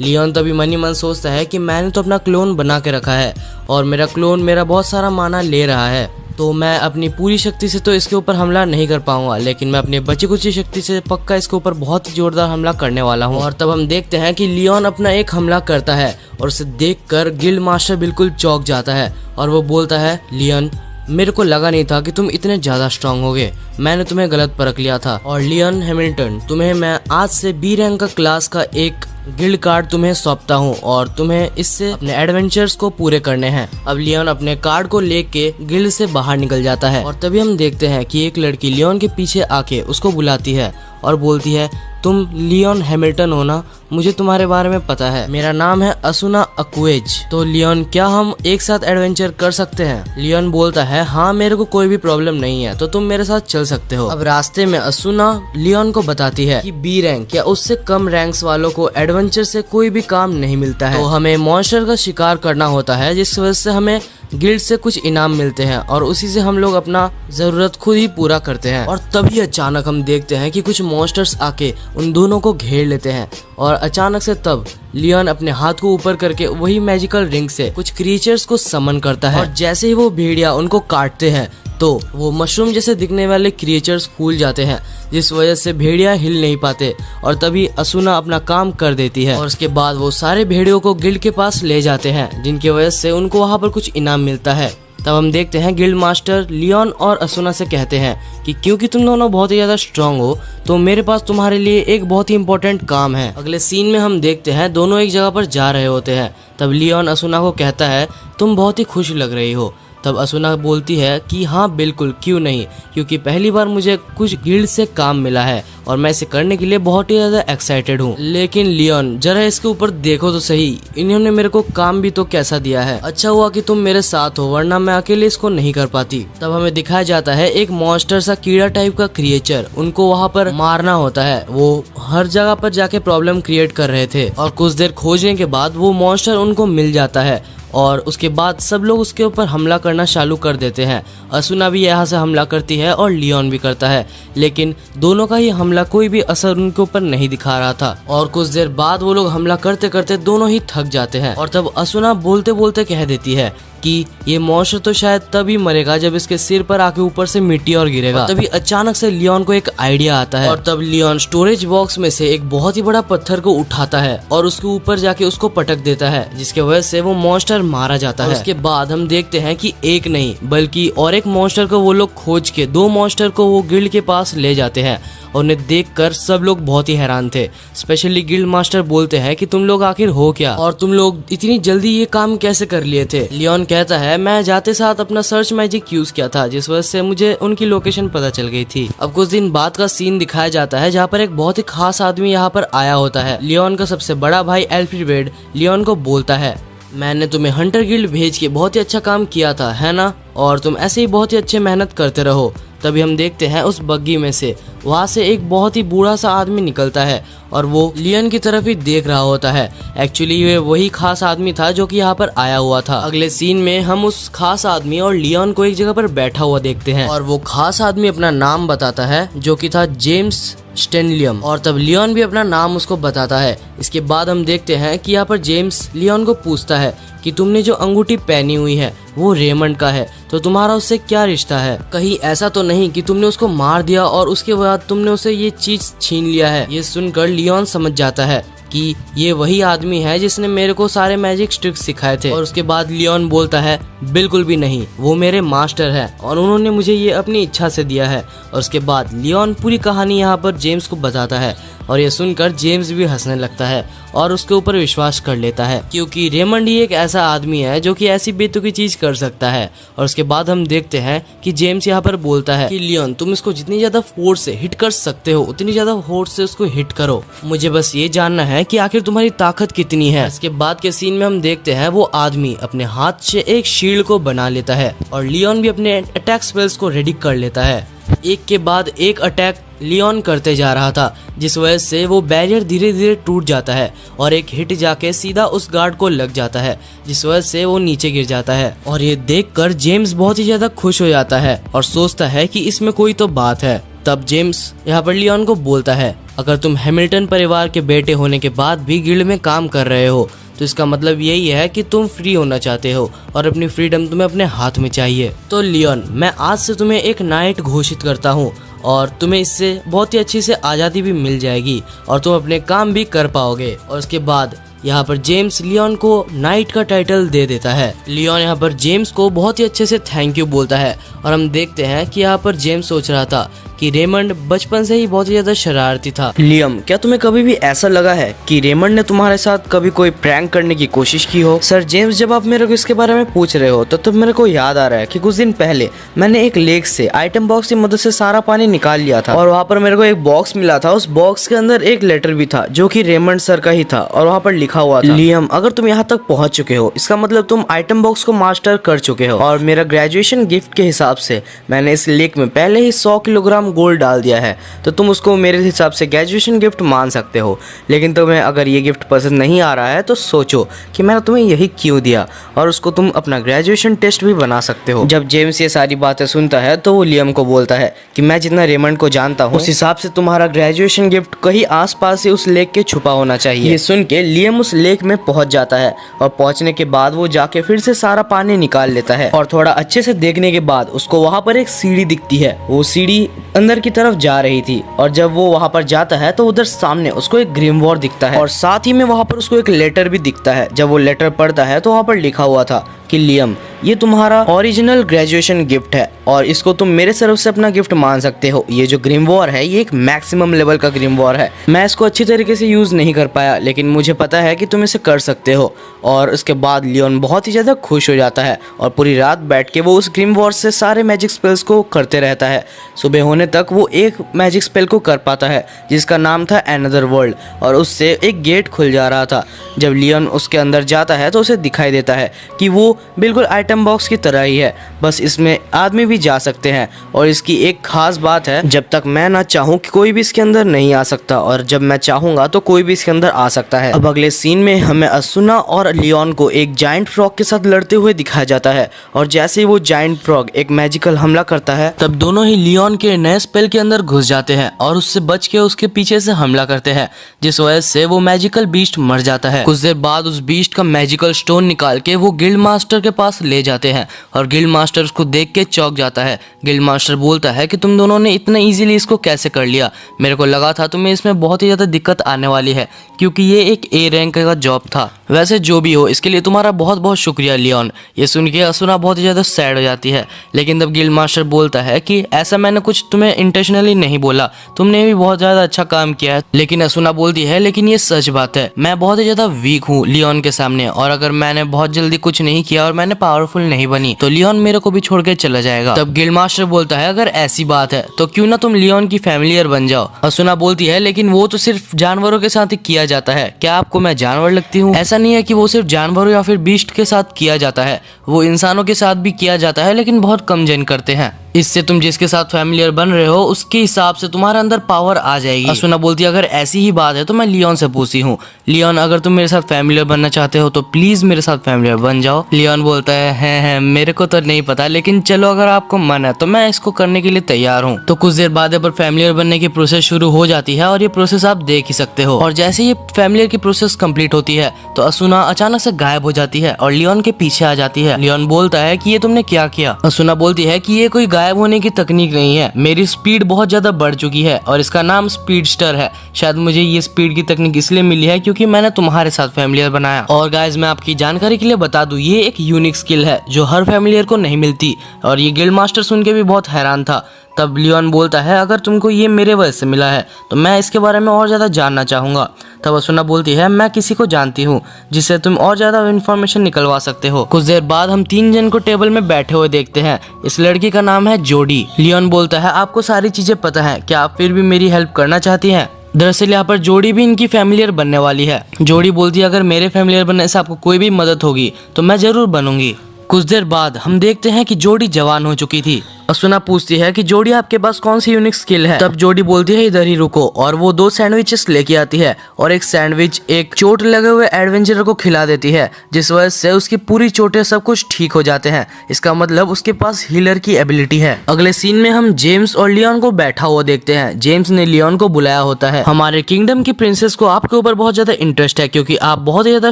लियोन तभी मन ही मन सोचता है कि मैंने तो अपना क्लोन बना के रखा है और मेरा क्लोन मेरा बहुत सारा माना ले रहा है, तो मैं अपनी पूरी शक्ति से तो इसके ऊपर हमला नहीं कर पाऊंगा, लेकिन मैं अपनी बची कुची शक्ति से पक्का इसके ऊपर बहुत ही जोरदार हमला करने वाला हूँ। और तब हम देखते हैं कि लियोन अपना एक हमला करता है और उसे देखकर गिल्ड मास्टर बिल्कुल चौंक जाता है और वो बोलता है, लियोन मेरे को लगा नहीं था कि तुम इतने ज्यादा स्ट्रांग होगे, मैंने तुम्हें गलत परख लिया था। और लियोन हैमिल्टन, तुम्हें मैं आज से बी रैंक का क्लास का एक गिल्ड कार्ड तुम्हें सौंपता हूँ और तुम्हें इससे अपने एडवेंचर्स को पूरे करने हैं। अब लियोन अपने कार्ड को लेके गिल्ड से बाहर निकल जाता है और तभी हम देखते हैं कि एक लड़की लियोन के पीछे आके उसको बुलाती है और बोलती है, तुम लियोन हैमिल्टन हो ना, मुझे तुम्हारे बारे में पता है, मेरा नाम है असुना अक्वेज, तो लियोन क्या हम एक साथ एडवेंचर कर सकते हैं। लियोन बोलता है, हाँ मेरे को कोई भी प्रॉब्लम नहीं है, तो तुम मेरे साथ चल सकते हो। अब रास्ते में असुना लियोन को बताती है कि बी रैंक या उससे कम रैंक्स वालों को एडवेंचर से कोई भी काम नहीं मिलता है, तो हमें मॉन्स्टर का शिकार करना होता है, जिस वजह से हमें गिल्ड से कुछ इनाम मिलते हैं और उसी से हम लोग अपना जरूरत खुद ही पूरा करते हैं। और तभी अचानक हम देखते हैं कि कुछ मॉन्स्टर्स आके उन दोनों को घेर लेते हैं और अचानक से तब लियोन अपने हाथ को ऊपर करके वही मैजिकल रिंग से कुछ क्रिएचर्स को समन करता है और जैसे ही वो भेड़िया उनको काटते हैं तो वो मशरूम जैसे दिखने वाले क्रिएचर्स फूल जाते हैं, जिस वजह से भेड़िया हिल नहीं पाते। और तभी असुना अपना काम कर देती है और उसके बाद वो सारे भेड़ियों को गिल्ड के पास ले जाते हैं, जिनकी वजह से उनको वहाँ पर कुछ इनाम मिलता है। तब हम देखते हैं गिल्ड मास्टर लियोन और असुना से कहते हैं कि क्योंकि तुम दोनों बहुत ही ज्यादा स्ट्रांग हो तो मेरे पास तुम्हारे लिए एक बहुत ही इंपॉर्टेंट काम है। अगले सीन में हम देखते हैं दोनों एक जगह पर जा रहे होते हैं। तब लियोन असुना को कहता है, तुम बहुत ही खुश लग रही हो। तब असुना बोलती है कि हाँ बिल्कुल, क्यों नहीं, क्योंकि पहली बार मुझे कुछ गिल्ड से काम मिला है और मैं इसे करने के लिए बहुत ही ज्यादा एक्साइटेड हूँ। लेकिन लियोन जरा इसके ऊपर देखो तो सही, इन्होंने मेरे को काम भी तो कैसा दिया है। अच्छा हुआ कि तुम मेरे साथ हो, वरना मैं अकेले इसको नहीं कर पाती। तब हमें दिखाया जाता है एक मॉन्स्टर सा कीड़ा टाइप का क्रिएचर, उनको वहाँ पर मारना होता है। वो हर जगह पर जाके प्रॉब्लम क्रिएट कर रहे थे और कुछ देर खोजने के बाद वो मॉन्स्टर उनको मिल जाता है और उसके बाद सब लोग उसके ऊपर हमला करना चालू कर देते हैं। असुना भी यहाँ से हमला करती है और लियोन भी करता है, लेकिन दोनों का ही हमला कोई भी असर उनके ऊपर नहीं दिखा रहा था और कुछ देर बाद वो लोग हमला करते करते दोनों ही थक जाते हैं। और तब असुना बोलते बोलते कह देती है कि ये मॉन्स्टर तो शायद तभी मरेगा जब इसके सिर पर आके ऊपर से मिट्टी और गिरेगा। और तभी अचानक से लियोन को एक आइडिया आता है और तब लियोन स्टोरेज बॉक्स में से एक बहुत ही बड़ा पत्थर को उठाता है और उसके ऊपर जाके उसको पटक देता है, जिसके वजह से वो मॉन्स्टर मारा जाता है। उसके बाद हम देखते हैं कि एक नहीं बल्कि और एक मॉन्स्टर को वो लोग खोज के 2 मॉन्स्टर को वो गिल्ड के पास ले जाते हैं और उन्हें देखकर सब लोग बहुत ही हैरान थे। स्पेशली गिल्ड मास्टर बोलते हैं कि तुम लोग आखिर हो क्या और तुम लोग इतनी जल्दी ये काम कैसे कर लिए थे। लियोन कहता है, मैं जाते साथ अपना सर्च मैजिक यूज किया था, जिस वजह से मुझे उनकी लोकेशन पता चल गई थी। अब कुछ दिन बाद का सीन दिखाया जाता है जहाँ पर एक बहुत ही खास आदमी यहाँ पर आया होता है। लियोन का सबसे बड़ा भाई एल्फ्रेड लियोन को बोलता है, मैंने तुम्हें हंटर गिल्ड भेज के बहुत ही अच्छा काम किया था, है ना, और तुम ऐसे ही बहुत ही अच्छे मेहनत करते रहो। तभी हम देखते हैं उस बग्गी में से वहाँ से एक बहुत ही बूढ़ा सा आदमी निकलता है और वो लियोन की तरफ ही देख रहा होता है। एक्चुअली ये वही खास आदमी था जो कि यहाँ पर आया हुआ था। अगले सीन में हम उस खास आदमी और लियोन को एक जगह पर बैठा हुआ देखते हैं और वो खास आदमी अपना नाम बताता है जो कि था जेम्स स्टेनलियम। और तब लियोन भी अपना नाम उसको बताता है। इसके बाद हम देखते हैं कि यहाँ पर जेम्स लियोन को पूछता है कि तुमने जो अंगूठी पहनी हुई है वो रेमंड का है, तो तुम्हारा उससे क्या रिश्ता है? कहीं ऐसा तो नहीं कि तुमने उसको मार दिया और उसके बाद तुमने उसे ये चीज छीन लिया है? ये सुनकर लियोन समझ जाता है कि ये वही आदमी है जिसने मेरे को सारे मैजिक ट्रिक्स सिखाए थे। और उसके बाद लियोन बोलता है बिल्कुल भी नहीं, वो मेरे मास्टर है और उन्होंने मुझे ये अपनी इच्छा से दिया है। और उसके बाद लियोन पूरी कहानी यहाँ पर जेम्स को बताता है और ये सुनकर जेम्स भी हंसने लगता है और उसके ऊपर विश्वास कर लेता है, क्योंकि रेमंड ही एक ऐसा आदमी है जो कि ऐसी बेतुकी चीज कर सकता है। और उसके बाद हम देखते हैं कि जेम्स यहाँ पर बोलता है कि लियोन तुम इसको जितनी ज्यादा फोर्स से हिट कर सकते हो उतनी ज्यादा फोर्स से उसको हिट करो, मुझे बस ये जानना है कि आखिर तुम्हारी ताकत कितनी है। इसके बाद के सीन में हम देखते हैं वो आदमी अपने हाथ से एक शील्ड को बना लेता है और लियोन भी अपने अटैक स्पेल्स को रेडी कर लेता है। एक के बाद एक अटैक लियोन करते जा रहा था, जिस वजह से वो बैरियर धीरे धीरे टूट जाता है और एक हिट जाके सीधा उस गार्ड को लग जाता है, जिस वजह से वो नीचे गिर जाता है। और ये देखकर जेम्स बहुत ही ज्यादा खुश हो जाता है और सोचता है कि इसमें कोई तो बात है। तब जेम्स यहाँ पर लियोन को बोलता है अगर तुम हैमिल्टन परिवार के बेटे होने के बाद भी गिल्ड में काम कर रहे हो तो इसका मतलब यही है कि तुम फ्री होना चाहते हो और अपनी फ्रीडम तुम्हें अपने हाथ में चाहिए। तो लियोन, मैं आज से तुम्हें एक नाइट घोषित करता हूँ और तुम्हें इससे बहुत ही अच्छी से आज़ादी भी मिल जाएगी और तुम अपने काम भी कर पाओगे। और उसके बाद यहाँ पर जेम्स लियोन को नाइट का टाइटल दे देता है। लियोन यहाँ पर जेम्स को बहुत ही अच्छे से थैंक यू बोलता है और हम देखते हैं कि यहाँ पर जेम्स सोच रहा था कि रेमंड बचपन से ही बहुत ही ज्यादा शरारती था। लियम, क्या तुम्हें कभी भी ऐसा लगा है कि रेमंड ने तुम्हारे साथ कभी कोई प्रैंक करने की कोशिश की हो? सर जेम्स, जब आप मेरे को इसके बारे में पूछ रहे हो तो मेरे को याद आ रहा है कि कुछ दिन पहले मैंने एक लेक से आइटम बॉक्स की मदद से सारा पानी निकाल लिया था और वहाँ पर मेरे को एक बॉक्स मिला था। उस बॉक्स के अंदर एक लेटर भी था जो कि रेमंड सर का ही था और वहाँ पर लिखा हुआ था लियम, अगर तुम यहाँ तक पहुँच चुके हो इसका मतलब तुम आइटम बॉक्स को मास्टर कर चुके हो और मेरा ग्रेजुएशन गिफ्ट के हिसाब से मैंने इस लेक में पहले ही 100 किलोग्राम गोल्ड डाल दिया है, तो तुम उसको मेरे हिसाब से ग्रेजुएशन गिफ्ट मान सकते हो। लेकिन तुम्हें अगर ये गिफ्ट पसंद नहीं आ रहा है तो सोचो कि मैंने तुम्हें यही क्यों दिया और उसको तुम अपना ग्रेजुएशन टेस्ट भी बना सकते हो। जब जेम्स ये सारी बातें सुनता है तो वो लियम को बोलता है कि मैं जितना रेमंड को जानता हूँ उस हिसाब से तुम्हारा ग्रेजुएशन गिफ्ट कहीं आसपास ही उस लेक के छुपा होना चाहिए। ये सुन के लियम उस लेक में पहुंच जाता है और पहुंचने के बाद वो जाके फिर से सारा पानी निकाल लेता है और थोड़ा अच्छे से देखने के बाद उसको वहां पर एक सीढ़ी दिखती है। वो सीढ़ी अंदर की तरफ जा रही थी और जब वो वहां पर जाता है तो उधर सामने उसको एक ग्रिमवॉर दिखता है और साथ ही में वहां पर उसको एक लेटर भी दिखता है। जब वो लेटर पढ़ता है तो वहां पर लिखा हुआ था कि लियम, ये तुम्हारा ओरिजिनल ग्रेजुएशन गिफ्ट है और इसको तुम मेरे तरफ से अपना गिफ्ट मान सकते हो। ये जो ग्रिमवॉर है ये एक मैक्सिमम लेवल का ग्रिमवॉर है। मैं इसको अच्छी तरीके से यूज नहीं कर पाया लेकिन मुझे पता है कि तुम इसे कर सकते हो। और उसके बाद लियोन बहुत ही ज्यादा खुश हो जाता है और पूरी रात बैठ के वो उस ग्रिमवॉर से सारे मैजिक स्पेल्स को करते रहता है। सुबह होने तक वो एक मैजिक स्पेल को कर पाता है जिसका नाम था अनदर वर्ल्ड और उससे एक गेट खुल जा रहा था। जब लियोन उसके अंदर जाता है तो उसे दिखाई देता है कि वो बिल्कुल आइटम बॉक्स की तरह ही है, बस इसमें आदमी भी जा सकते हैं। और इसकी एक खास बात है, जब तक मैं ना चाहूँ कि कोई भी इसके अंदर नहीं आ सकता और जब मैं चाहूंगा तो कोई भी इसके अंदर आ सकता है। अब अगले सीन में हमें असुना और लियोन को एक जायंट फ्रॉग के साथ लड़ते हुए दिखाया जाता है और जैसे ही वो जायंट फ्रॉग एक मैजिकल हमला करता है तब दोनों ही लियोन के नए स्पेल के अंदर घुस जाते हैं और उससे बच के उसके पीछे से हमला करते हैं, जिस वजह से वो मैजिकल बीस्ट मर जाता है। कुछ देर बाद उस बीस्ट का मैजिकल स्टोन निकाल के वो गिल्ड मास्टर के पास ले जाते हैं और गिल्ड मास्टर उसको देख के चौंक जाता है। गिल्ड मास्टर बोलता है कि तुम दोनों ने इतना इजीली इसको कैसे कर लिया, मेरे को लगा था तुम्हें इसमें बहुत ही ज्यादा दिक्कत आने वाली है क्योंकि ये एक ए रैंक का जॉब था। वैसे जो भी हो इसके लिए तुम्हारा बहुत बहुत शुक्रिया लियोन। ये सुन के असुना बहुत ही ज्यादा सैड हो जाती है, लेकिन तब गिल्ड मास्टर बोलता है कि ऐसा मैंने कुछ तुम्हें इंटेंशनली नहीं बोला, तुमने भी बहुत ज्यादा अच्छा काम किया है। लेकिन असुना बोलती है लेकिन ये सच बात है, मैं बहुत ही ज्यादा वीक हूँ लियोन के सामने और अगर मैंने बहुत जल्दी कुछ नहीं किया और मैंने पावरफुल नहीं बनी तो लियोन मेरे को भी छोड़ के चला जाएगा। तब गिल्ड मास्टर बोलता है अगर ऐसी बात है तो क्यों ना तुम लियोन की फैमिलियर बन जाओ। असुना बोलती है लेकिन वो तो सिर्फ जानवरों के साथ ही किया जाता है, क्या आपको मैं जानवर लगती हूँ? ऐसा नहीं है कि वो सिर्फ जानवरों या फिर बीस्ट के साथ किया जाता है, वो इंसानों के साथ भी किया जाता है लेकिन बहुत कम जन करते हैं। इससे तुम जिसके साथ फैमिलियर बन रहे हो उसके हिसाब से तुम्हारे अंदर पावर आ जाएगी। असुना बोलती है अगर ऐसी ही बात है तो मैं लियोन से पूछती हूँ, लियोन अगर तुम मेरे साथ फैमिलियर बनना चाहते हो तो प्लीज मेरे साथ फैमिलियर बन जाओ। लियोन बोलता है मेरे को तो नहीं पता, लेकिन चलो अगर आपको मन है तो मैं इसको करने के लिए तैयार हूँ। तो कुछ देर बाद पर फैमिलियर बनने की प्रोसेस शुरू हो जाती है और ये प्रोसेस आप देख ही सकते हो। और जैसे ये फैमिलियर की प्रोसेस कंप्लीट होती है तो असुना अचानक से गायब हो जाती है और लियोन के पीछे आ जाती है। लियोन बोलता है कि ये तुमने क्या किया? असुना बोलती है कि ये कोई गायब होने की तकनीक नहीं है, मेरी स्पीड बहुत ज्यादा बढ़ चुकी है और इसका नाम स्पीडस्टर है। शायद मुझे ये स्पीड की तकनीक इसलिए मिली है क्योंकि मैंने तुम्हारे साथ फैमिलियर बनाया। और गाइस मैं आपकी जानकारी के लिए बता दूं, ये एक यूनिक स्किल है जो हर फैमिलियर को नहीं मिलती। और ये गिल्ड मास्टर सुन के भी बहुत हैरान था। तब लियोन बोलता है अगर तुमको ये मेरे वजह से मिला है तो मैं इसके बारे में और ज्यादा जानना चाहूंगा। तब असुना बोलती है मैं किसी को जानती हूँ जिससे तुम और ज्यादा इन्फॉर्मेशन निकलवा सकते हो। कुछ देर बाद हम 3 जन को टेबल में बैठे हुए देखते हैं। इस लड़की का नाम है जोडी। लियोन बोलता है आपको सारी चीजें पता है, क्या आप फिर भी मेरी हेल्प करना चाहती हैं? दरअसल यहाँ पर जोड़ी भी इनकी फैमिलियर बनने वाली है। जोड़ी बोलती है अगर मेरे फैमिलियर बनने से आपको कोई भी मदद होगी तो मैं जरूर बनूंगी। कुछ देर बाद हम देखते हैं कि जोड़ी जवान हो चुकी थी। असुना पूछती है कि जोड़ी आपके पास कौन सी यूनिक स्किल है? तब जोड़ी बोलती है इधर ही रुको, और वो 2 सैंडविचेस लेके आती है और एक सैंडविच एक चोट लगे हुए एडवेंचरर को खिला देती है, जिस वजह से उसकी पूरी चोटें सब कुछ ठीक हो जाते हैं। इसका मतलब उसके पास हीलर की एबिलिटी है। अगले सीन में हम जेम्स और लियोन को बैठा हुआ देखते हैं। जेम्स ने लियोन को बुलाया होता है। हमारे किंगडम की प्रिंसेस को आपके ऊपर बहुत ज्यादा इंटरेस्ट है क्योंकि आप बहुत ही ज्यादा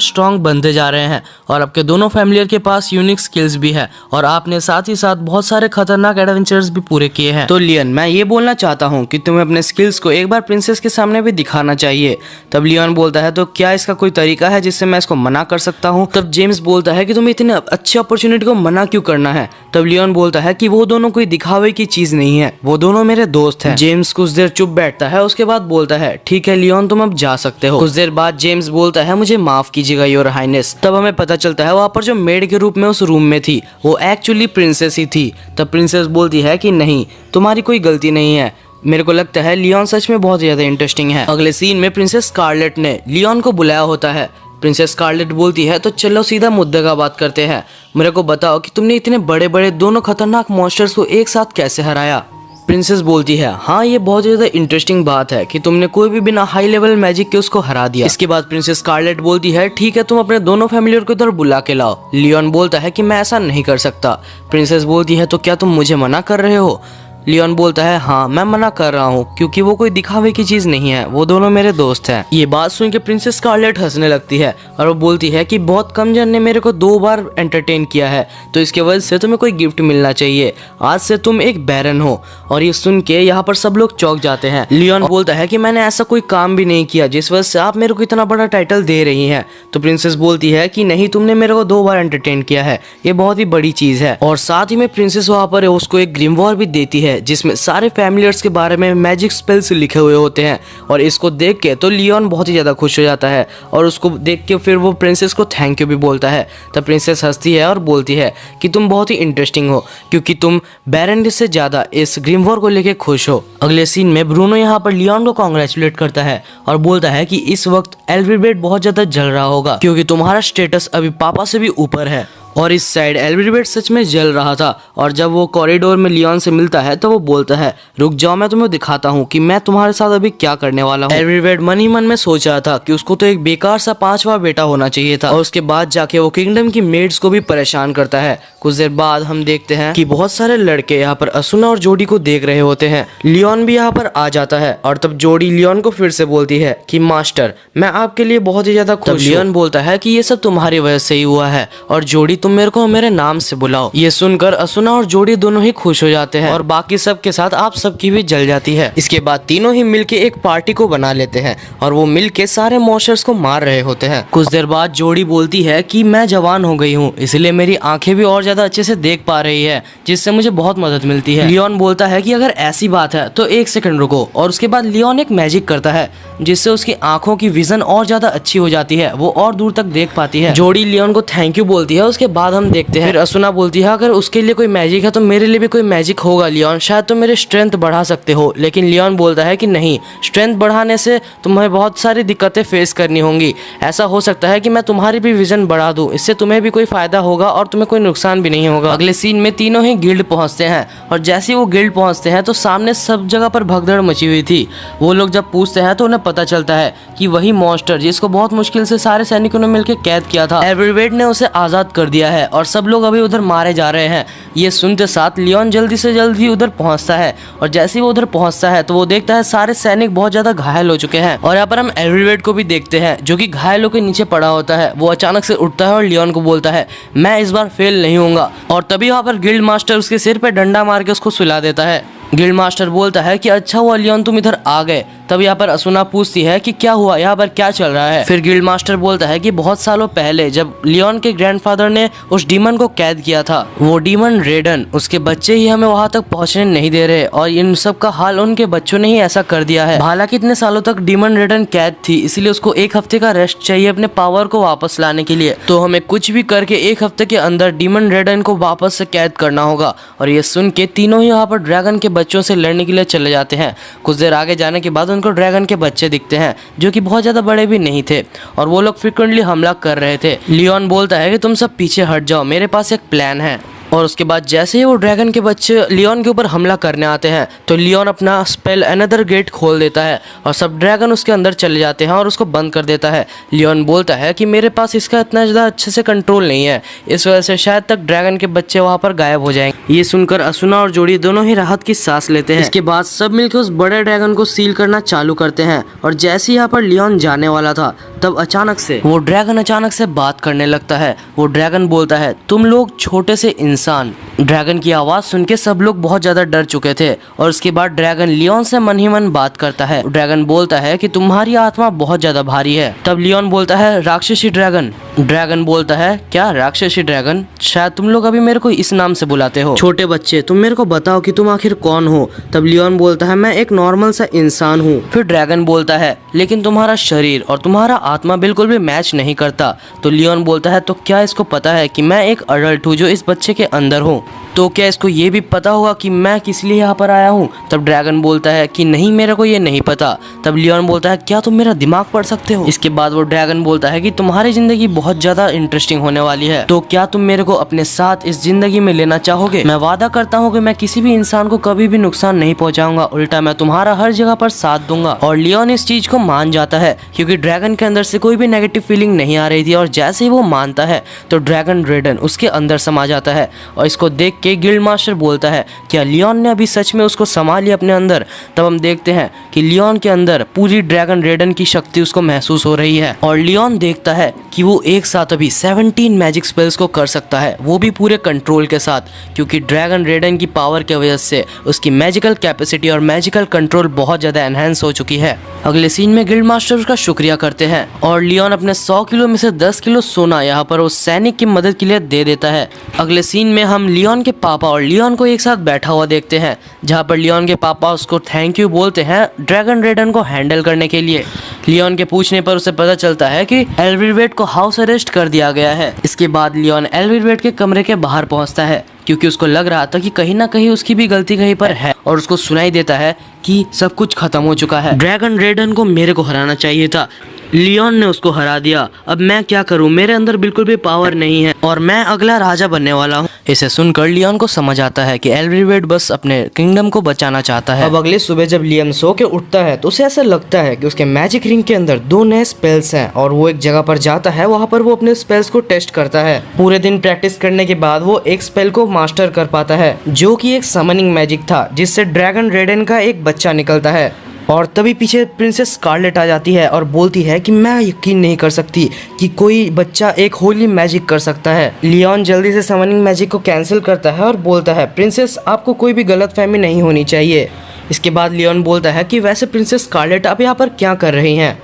स्ट्रॉन्ग बनते जा रहे हैं और आपके दोनों फैमिलियर के पास यूनिक स्किल्स भी है और आपने साथ ही साथ बहुत सारे खतरनाक एडवेंचर्स भी पूरे किए हैं। तो लियोन मैं ये बोलना चाहता हूँ कि तुम्हें अपने स्किल्स को एक बार प्रिंसेस के सामने भी दिखाना चाहिए। तब लियोन बोलता है तो क्या इसका कोई तरीका है जिससे मैं इसको मना कर सकता हूँ? तब जेम्स बोलता है कि तुम्हें इतने अच्छी अपॉर्चुनिटी को मना क्यों करना है? तब लियोन बोलता है कि वो दोनों कोई दिखावे की चीज नहीं है, वो दोनों मेरे दोस्त हैं। जेम्स कुछ देर चुप बैठता है, उसके बाद बोलता है ठीक है लियोन तुम अब जा सकते हो। कुछ देर बाद जेम्स बोलता है मुझे माफ कीजिएगा योर हाइनेस। तब हमें पता चलता है वहाँ पर जो मेड के रूप में उस रूम में थी वो एक्चुअली प्रिंसेस ही थी। तब प्रिंसेस बोलती है कि नहीं तुम्हारी कोई गलती नहीं है, मेरे को लगता है लियोन सच में बहुत ज्यादा इंटरेस्टिंग है। अगले सीन में प्रिंसेस स्कारलेट ने लियोन को बुलाया होता है। प्रिंसेस स्कारलेट बोलती है तो चलो सीधा मुद्दे का बात करते हैं, मेरे को बताओ कि तुमने इतने बड़े बड़े दोनों खतरनाक मॉन्स्टर्स को एक साथ कैसे हराया? प्रिंसेस बोलती है हाँ ये बहुत ज्यादा इंटरेस्टिंग बात है कि तुमने कोई भी बिना हाई लेवल मैजिक के उसको हरा दिया। इसके बाद प्रिंसेस स्कारलेट बोलती है ठीक है तुम अपने दोनों फैमिलियर को इधर बुला के लाओ। लियोन बोलता है कि मैं ऐसा नहीं कर सकता। प्रिंसेस बोलती है तो क्या तुम मुझे मना कर रहे हो? लियोन बोलता है हाँ मैं मना कर रहा हूँ क्योंकि वो कोई दिखावे की चीज नहीं है, वो दोनों मेरे दोस्त हैं। ये बात सुन के प्रिंसेस स्कारलेट हंसने लगती है और वो बोलती है कि बहुत कम जन ने मेरे को 2 बार एंटरटेन किया है तो इसके वजह से तुम्हें कोई गिफ्ट मिलना चाहिए, आज से तुम एक बैरन हो। और ये सुन के यहाँ पर सब लोग चौंक जाते हैं। लियोन बोलता है कि मैंने ऐसा कोई काम भी नहीं किया जिस वजह से आप मेरे को इतना बड़ा टाइटल दे रही है। तो प्रिंसेस बोलती है कि नहीं तुमने मेरे को 2 बार एंटरटेन किया है, ये बहुत ही बड़ी चीज है। और साथ ही में प्रिंसेस वहाँ पर उसको एक ग्रिमवॉर भी देती है जिसमें सारे फैमिलियर्स के बारे में मैजिक स्पेल्स लिखे हुए होते हैं। और इसको देख के तो लियोन बहुत ही ज्यादा खुश हो जाता है और उसको देख के फिर वो प्रिंसेस को थैंक यू भी बोलता है। तब प्रिंसेस हंसती है और बोलती है कि तुम बहुत ही इंटरेस्टिंग हो क्योंकि तुम बैरन से ज्यादा इस ग्रिमवॉर को लेके खुश हो। अगले सीन में ब्रूनो यहाँ पर लियोन को कॉन्ग्रेचुलेट करता है और बोलता है कि इस वक्त एल्ब्रिबेट बहुत ज्यादा जल रहा होगा क्योंकि तुम्हारा स्टेटस अभी पापा से भी ऊपर है। और इस साइड एल्ब्रिबेट सच में जल रहा था और जब वो कॉरिडोर में लियोन से मिलता है तो वो बोलता है रुक जाओ मैं तुम्हें दिखाता हूँ कि मैं तुम्हारे साथ अभी क्या करने वाला हूँ। एल्ब्रिबेट मन ही मन में सोच रहा था कि उसको तो एक बेकार सा 5वां बेटा होना चाहिए था और उसके बाद जाके वो किंगडम की मेड्स को भी परेशान करता है। कुछ देर बाद हम देखते हैं कि बहुत सारे लड़के यहाँ पर असुना और जोडी को देख रहे होते हैं। लियोन भी यहाँ पर आ जाता है और तब जोडी लियोन को फिर से बोलती है कि मास्टर मैं आपके लिए बहुत ही ज्यादा खुश हूँ। लियोन बोलता है कि ये सब तुम्हारी वजह से ही हुआ है और जोडी तुम मेरे को मेरे नाम से बुलाओ। ये सुनकर असुना और जोडी दोनों ही खुश हो जाते हैं और बाकी सब के साथ आप सबकी भी जल जाती है। इसके बाद तीनों ही मिलके एक पार्टी को बना लेते हैं और वो मिलके सारे मॉन्स्टर्स को मार रहे होते हैं। कुछ देर बाद जोडी बोलती है कि मैं जवान हो गई हूँ इसलिए मेरी आंखें भी और ज्यादा अच्छे से देख पा रही है जिससे मुझे बहुत मदद मिलती है। लियोन बोलता है कि अगर ऐसी बात है तो 1 सेकंड रुको और उसके बाद लियोन एक मैजिक करता है जिससे उसकी आंखों की विजन और ज्यादा अच्छी हो जाती है, वो और दूर तक देख पाती है। जोडी लियोन को थैंक यू बोलती है, उसके बाद हम देखते हैं फिर असुना बोलती है अगर उसके लिए कोई मैजिक है तो मेरे लिए भी कोई मैजिक होगा लियोन, शायद तुम मेरे स्ट्रेंथ बढ़ा सकते हो। लेकिन लियोन बोलता है कि नहीं, स्ट्रेंथ बढ़ाने से तुम्हें बहुत सारी दिक्कतें फेस करनी होंगी। ऐसा हो सकता है कि मैं तुम्हारी भी विजन बढ़ा दूं, इससे तुम्हें भी कोई फायदा होगा और तुम्हें कोई नुकसान भी नहीं होगा। अगले सीन में तीनों ही गिल्ड पहुंचते हैं और जैसे ही वो गिल्ड पहुंचते हैं तो सामने सब जगह पर भगदड़ मची हुई थी। वो लोग जब पूछते हैं तो उन्हें पता चलता है कि वही मॉन्स्टर जिसको बहुत मुश्किल से सारे सैनिकों ने मिलकर कैद किया था, एल्विवेट ने उसे आजाद कर दिया है और सब लोग अभी उधर मारे जा रहे हैं। ये सुनते साथ लियोन जल्दी से जल्दी उधर पहुंचता है और जैसे ही वो उधर पहुंचता है तो वो देखता है सारे सैनिक बहुत ज्यादा घायल हो चुके हैं। और यहाँ पर हम एल्विवेट को भी देखते हैं जो कि घायलों के नीचे पड़ा होता है। वो अचानक से उठता है और लियोन को बोलता है मैं इस बार फेल नहीं होऊंगा। और तभी वहाँ पर गिल्ड मास्टर उसके सिर पे डंडा मार के उसको सुला देता है। गिल्ड मास्टर बोलता है कि अच्छा हुआ लियोन तुम इधर आ गए। तब यहाँ पर असुना पूछती है कि क्या हुआ, यहाँ पर क्या चल रहा है। फिर गिल्ड मास्टर बोलता है कि बहुत सालों पहले जब लियोन के ग्रैंडफादर ने उस डीमन को कैद किया था, वो डीमन रेडन, उसके बच्चे ही हमें वहां तक पहुंचने नहीं दे रहे और इन सब का हाल उनके बच्चों ने ही ऐसा कर दिया है। हालांकि इतने सालों तक डीमन रेडन कैद थी, इसलिए उसको 1 हफ्ते का रेस्ट चाहिए अपने पावर को वापस लाने के लिए। तो हमें कुछ भी करके 1 हफ्ते के अंदर डीमन रेडन को वापस से कैद करना होगा। और ये सुन के तीनों ही यहाँ पर ड्रैगन के बच्चों से लड़ने के लिए चले जाते हैं। कुछ देर आगे जाने के बाद उनको ड्रैगन के बच्चे दिखते हैं जो कि बहुत ज्यादा बड़े भी नहीं थे और वो लोग फ्रिक्वेंटली हमला कर रहे थे। लियोन बोलता है कि तुम सब पीछे हट जाओ, मेरे पास एक प्लान है। और उसके बाद जैसे ही वो ड्रैगन के बच्चे लियोन के ऊपर हमला करने आते हैं तो लियोन अपना स्पेल अनदर गेट खोल देता है और सब ड्रैगन उसके अंदर चले जाते हैं और उसको बंद कर देता है। लियोन बोलता है कि मेरे पास इसका इतना ज़्यादा अच्छे से कंट्रोल नहीं है, इस वजह से शायद तक ड्रैगन के बच्चे वहाँ पर गायब हो जाएंगे। ये सुनकर असुना और जोड़ी दोनों ही राहत की सांस लेते हैं। इसके बाद सब मिलकर उस बड़े ड्रैगन को सील करना चालू करते हैं और जैसे ही यहाँ पर लियोन जाने वाला था तब अचानक से वो ड्रैगन अचानक से बात करने लगता है। वो ड्रैगन बोलता है तुम लोग छोटे से इंसान। ड्रैगन की आवाज सुन के सब लोग बहुत ज्यादा डर चुके थे और उसके बाद ड्रैगन लियोन से मन ही मन बात करता है। ड्रैगन बोलता है कि तुम्हारी आत्मा बहुत ज्यादा भारी है। तब लियोन बोलता है राक्षसी ड्रैगन। ड्रैगन बोलता है क्या राक्षसी ड्रैगन, शायद तुम लोग अभी मेरे को इस नाम से बुलाते हो। छोटे बच्चे तुम मेरे को बताओ कि तुम आखिर कौन हो। तब लियोन बोलता है मैं एक नॉर्मल सा इंसान हूँ। फिर ड्रैगन बोलता है लेकिन तुम्हारा शरीर और तुम्हारा आत्मा बिल्कुल भी मैच नहीं करता। तो लियोन बोलता है तो क्या इसको पता है कि मैं एक अडल्ट हूँ जो इस बच्चे के अंदर हूँ, तो क्या इसको ये भी पता होगा कि मैं किस लिए यहाँ पर आया हूँ। तब ड्रैगन बोलता है कि नहीं मेरे को ये नहीं पता। तब लियोन बोलता है क्या तुम मेरा दिमाग पढ़ सकते हो। इसके बाद वो ड्रैगन बोलता है कि तुम्हारी जिंदगी बहुत ज्यादा इंटरेस्टिंग होने वाली है, तो क्या तुम मेरे को अपने साथ इस जिंदगी में लेना चाहोगे। मैं वादा करता हूँ कि मैं किसी भी इंसान को कभी भी नुकसान नहीं पहुँचाऊंगा, उल्टा मैं तुम्हारा हर जगह पर साथ दूंगा। और लियोन इस चीज को मान जाता है क्योंकि ड्रैगन के अंदर से कोई भी नेगेटिव फीलिंग नहीं आ रही थी। और जैसे ही वो मानता है तो ड्रैगन रेडन उसके अंदर समा जाता है और इसको देख के गिल्ड मास्टर बोलता है क्या लियोन ने अभी सच में उसको समा लिया अपने अंदर। तब हम देखते हैं कि लियोन के अंदर पूरी ड्रैगन रेडन की शक्ति उसको महसूस हो रही है और लियोन देखता है कि वो एक साथ अभी 17 मैजिक स्पेल्स को कर सकता है, वो भी पूरे कंट्रोल के साथ, क्योंकि ड्रैगन रेडन की पावर की वजह से उसकी मैजिकल कैपेसिटी और मैजिकल कंट्रोल बहुत ज्यादा एनहेंस हो चुकी है। अगले सीन में गिल्ड मास्टर उसका शुक्रिया करते हैं और लियोन अपने 100 किलो में से 10 किलो सोना यहाँ पर उस सैनिक की मदद के लिए दे देता है। अगले सीन में हम लियोन के पापा और लियोन को एक साथ बैठा हुआ देखते हैं जहाँ पर लियोन के पापा उसको थैंक यू बोलते हैं ड्रैगन रेडन को हैंडल करने के लिए। लियोन के पूछने पर उसे पता चलता है कि एल्विवेट को हाउस अरेस्ट कर दिया गया है। इसके बाद लियोन एल्विवेट के कमरे के बाहर पहुंचता है क्योंकि उसको लग रहा था कि कहीं ना कहीं उसकी भी गलती कहीं पर है और उसको सुनाई देता है कि सब कुछ खत्म हो चुका है। ड्रैगन रेडन को मेरे को हराना चाहिए था, लियोन ने उसको हरा दिया, अब मैं क्या करूं, मेरे अंदर बिल्कुल भी पावर नहीं है और मैं अगला राजा बनने वाला हूं। इसे सुनकर लियोन को समझ आता है कि एल्विवेट बस अपने किंगडम को बचाना चाहता है। अब अगले सुबह जब लियोन सो के उठता है तो उसे ऐसा लगता है कि उसके मैजिक रिंग के अंदर 2 नए स्पेल्स हैं और वो एक जगह पर जाता है, वहाँ पर वो अपने स्पेल्स को टेस्ट करता है। पूरे दिन प्रैक्टिस करने के बाद वो एक स्पेल को मास्टर कर पाता है जो कि एक समनिंग मैजिक था जिससे ड्रैगन रेडन का एक बच्चा निकलता है। और तभी पीछे प्रिंसेस स्कारलेट आ जाती है और बोलती है कि मैं यकीन नहीं कर सकती कि कोई बच्चा एक होली मैजिक कर सकता है। लियोन जल्दी से समनिंग मैजिक को कैंसिल करता है और बोलता है प्रिंसेस आपको कोई भी गलतफहमी नहीं होनी चाहिए। इसके बाद लियोन बोलता है कि वैसे प्रिंसेस स्कारलेट आप यहाँ पर क्या कर रही हैं।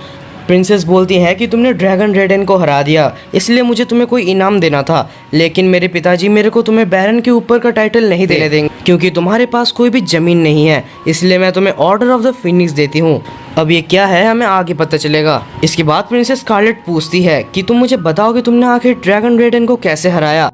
प्रिंसेस बोलती है कि तुमने ड्रैगन रेडन को हरा दिया इसलिए मुझे तुम्हें कोई इनाम देना था, लेकिन मेरे पिताजी मेरे को तुम्हें बैरन के ऊपर का टाइटल नहीं देने देंगे क्योंकि तुम्हारे पास कोई भी जमीन नहीं है, इसलिए मैं तुम्हें ऑर्डर ऑफ द फिनिक्स देती हूँ। अब ये क्या है हमें आगे पता चलेगा। इसके बाद प्रिंसेस स्कारलेट पूछती है कि तुम मुझे बताओ कि तुमने आखिर ड्रैगन रेडन को कैसे हराया।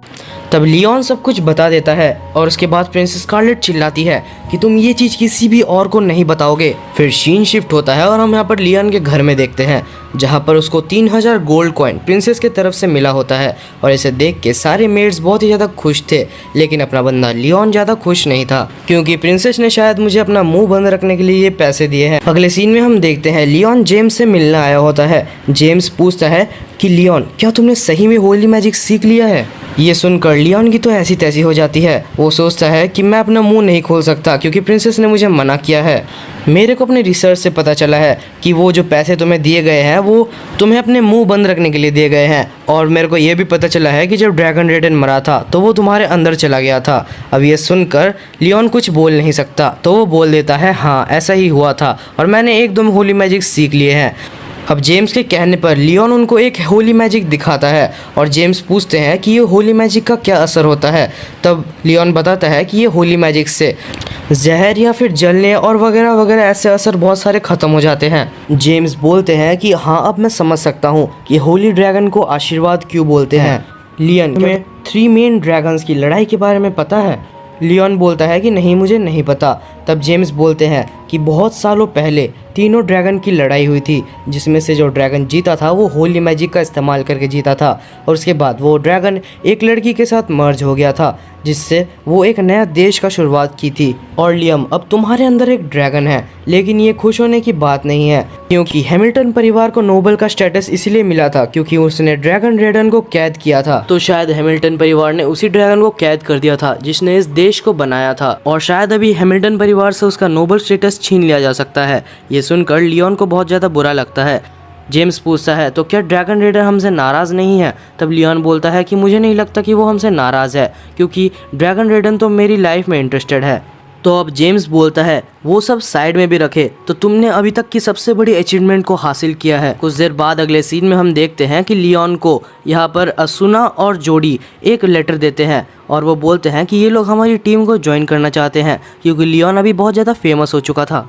तब लियोन सब कुछ बता देता है और उसके बाद प्रिंसेस स्कारलेट चिल्लाती है कि तुम ये चीज़ किसी भी और को नहीं बताओगे। फिर सीन शिफ्ट होता है और हम यहाँ पर लियोन के घर में देखते हैं जहाँ पर उसको 3000 गोल्ड कॉइन प्रिंसेस की तरफ से मिला होता है। और इसे देख के सारे मेड्स बहुत ही ज़्यादा खुश थे, लेकिन अपना बंदा लियोन ज़्यादा खुश नहीं था क्योंकि प्रिंसेस ने शायद मुझे अपना मुंह बंद रखने के लिए ये पैसे दिए हैं। अगले सीन में हम देखते हैं लियोन जेम्स से मिलने आया होता है। जेम्स पूछता है कि लियोन क्या तुमने सही में होली मैजिक सीख लिया है। ये सुनकर लियोन की तो ऐसी तैसी हो जाती है। वो सोचता है कि मैं अपना मुंह नहीं खोल सकता क्योंकि प्रिंसेस ने मुझे मना किया है। मेरे को अपने रिसर्च से पता चला है कि वो जो पैसे तुम्हें दिए गए हैं वो तुम्हें अपने मुंह बंद रखने के लिए दिए गए हैं। और मेरे को ये भी पता चला है कि जब ड्रैगन रेडन मरा था तो वो तुम्हारे अंदर चला गया था। अब ये सुनकर लियोन कुछ बोल नहीं सकता, तो वो बोल देता है हाँ ऐसा ही हुआ था और मैंने एक दो होली मैजिक सीख लिए हैं। अब जेम्स के कहने पर लियोन उनको एक होली मैजिक दिखाता है और जेम्स पूछते हैं कि ये होली मैजिक का क्या असर होता है। तब लियोन बताता है कि ये होली मैजिक से जहर या फिर जलने और वगैरह वगैरह ऐसे असर बहुत सारे ख़त्म हो जाते हैं। जेम्स बोलते हैं कि हाँ अब मैं समझ सकता हूँ कि होली ड्रैगन को आशीर्वाद क्यों बोलते हैं। लियोन में 3 मेन ड्रैगन्स की लड़ाई के बारे में पता है। लियोन बोलता है कि नहीं मुझे नहीं पता। तब जेम्स बोलते हैं कि बहुत सालों पहले तीनों ड्रैगन की लड़ाई हुई थी जिसमें से जो ड्रैगन जीता था वो होली मैजिक का इस्तेमाल करके जीता था और उसके बाद वो ड्रैगन एक लड़की के साथ मर्ज हो गया था जिससे वो एक नया देश का शुरुआत की थी। और लियम अब तुम्हारे अंदर एक ड्रैगन है, लेकिन ये खुश होने की बात नहीं है क्योंकि हैमिल्टन परिवार को नोबल का स्टेटस इसलिए मिला था क्योंकि उसने ड्रैगन रेडन को कैद किया था। तो शायद हैमिल्टन परिवार ने उसी ड्रैगन को कैद कर दिया था जिसने इस देश को बनाया था और शायद अभी हैमिल्टन परिवार से उसका नोबल स्टेटस छीन लिया जा सकता है। ये सुनकर लियोन को बहुत ज़्यादा बुरा लगता है। जेम्स पूछता है तो क्या ड्रैगन रेडर हमसे नाराज़ नहीं है। तब लियोन बोलता है कि मुझे नहीं लगता कि वो हमसे नाराज़ है क्योंकि ड्रैगन रेडन तो मेरी लाइफ में इंटरेस्टेड है। तो अब जेम्स बोलता है वो सब साइड में भी रखे, तो तुमने अभी तक की सबसे बड़ी अचीवमेंट को हासिल किया है। कुछ देर बाद अगले सीन में हम देखते हैं कि लियोन को यहाँ पर असुना और जोडी एक लेटर देते हैं और वो बोलते हैं कि ये लोग हमारी टीम को ज्वाइन करना चाहते हैं क्योंकि लियोन अभी बहुत ज़्यादा फेमस हो चुका था।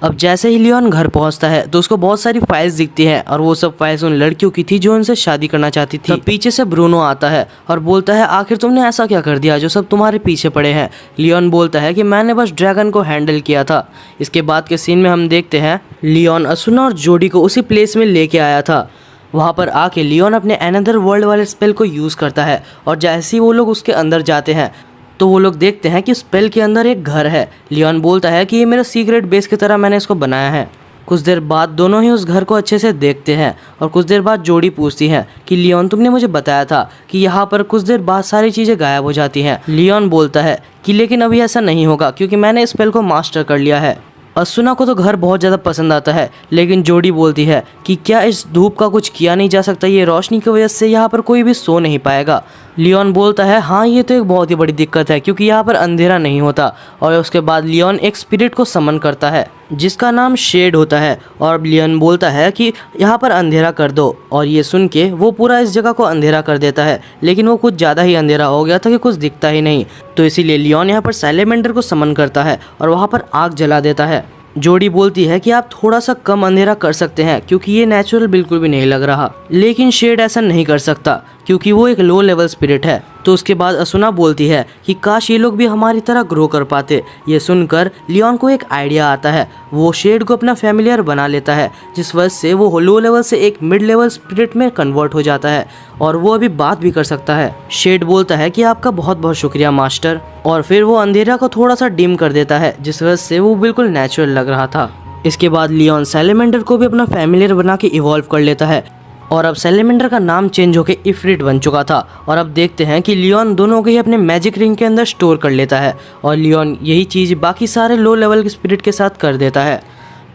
अब जैसे ही लियोन घर पहुंचता है तो उसको बहुत सारी फाइल्स दिखती हैं और वो सब फाइल्स उन लड़कियों की थी जो उनसे शादी करना चाहती थी। पीछे से ब्रूनो आता है और बोलता है आखिर तुमने ऐसा क्या कर दिया जो सब तुम्हारे पीछे पड़े हैं। लियोन बोलता है कि मैंने बस ड्रैगन को हैंडल किया था। इसके बाद के सीन में हम देखते हैं लियोन असुना और जोडी को उसी प्लेस में लेके आया था। वहाँ पर आके लियोन अपने अनदर वर्ल्ड वाले स्पेल को यूज़ करता है और जैसे ही वो लोग उसके अंदर जाते हैं तो वो लोग देखते हैं कि स्पेल के अंदर एक घर है। लियोन बोलता है कि ये मेरा सीक्रेट बेस की तरह मैंने इसको बनाया है। कुछ देर बाद दोनों ही उस घर को अच्छे से देखते हैं और कुछ देर बाद जोडी पूछती है कि लियोन तुमने मुझे बताया था कि यहाँ पर कुछ देर बाद सारी चीज़ें गायब हो जाती हैं। लियोन बोलता है कि लेकिन अभी ऐसा नहीं होगा क्योंकि मैंने इस स्पेल को मास्टर कर लिया है। असुना को तो घर बहुत ज़्यादा पसंद आता है, लेकिन जोडी बोलती है कि क्या इस धूप का कुछ किया नहीं जा सकता, ये रोशनी की वजह से यहाँ पर कोई भी सो नहीं पाएगा। लियोन बोलता है हाँ ये तो एक बहुत ही बड़ी दिक्कत है क्योंकि यहाँ पर अंधेरा नहीं होता। और उसके बाद लियोन एक स्पिरिट को समन करता है जिसका नाम शेड होता है और लियोन बोलता है कि यहाँ पर अंधेरा कर दो और ये सुन के वो पूरा इस जगह को अंधेरा कर देता है, लेकिन वो कुछ ज़्यादा ही अंधेरा हो गया था कि कुछ दिखता ही नहीं। तो इसीलिए लियोन यहाँ पर सैलेमेंडर को समन करता है और वहाँ पर आग जला देता है। जोडी बोलती है कि आप थोड़ा सा कम अंधेरा कर सकते हैं क्योंकि ये नेचुरल बिल्कुल भी नहीं लग रहा, लेकिन शेड ऐसा नहीं कर सकता क्योंकि वो एक लो लेवल स्पिरिट है। तो उसके बाद असुना बोलती है कि काश ये लोग भी हमारी तरह ग्रो कर पाते। ये सुनकर लियोन को एक आइडिया आता है, वो शेड को अपना फैमिलियर बना लेता है जिस वजह से वो लो लेवल से एक मिड लेवल स्पिरिट में कन्वर्ट हो जाता है और वो अभी बात भी कर सकता है। शेड बोलता है कि आपका बहुत बहुत शुक्रिया मास्टर, और फिर वो अंधेरा को थोड़ा सा डिम कर देता है जिस वजह से वो बिल्कुल नेचुरल लग रहा था। इसके बाद लियोन सैलेमेंडर को भी अपना फैमिलियर बना के इवॉल्व कर लेता है और अब सैलेमेंडर का नाम चेंज होकर इफ्रिट बन चुका था। और अब देखते हैं कि लियोन दोनों को ही अपने मैजिक रिंग के अंदर स्टोर कर लेता है और लियोन यही चीज़ बाकी सारे लो लेवल के स्पिरिट के साथ कर देता है।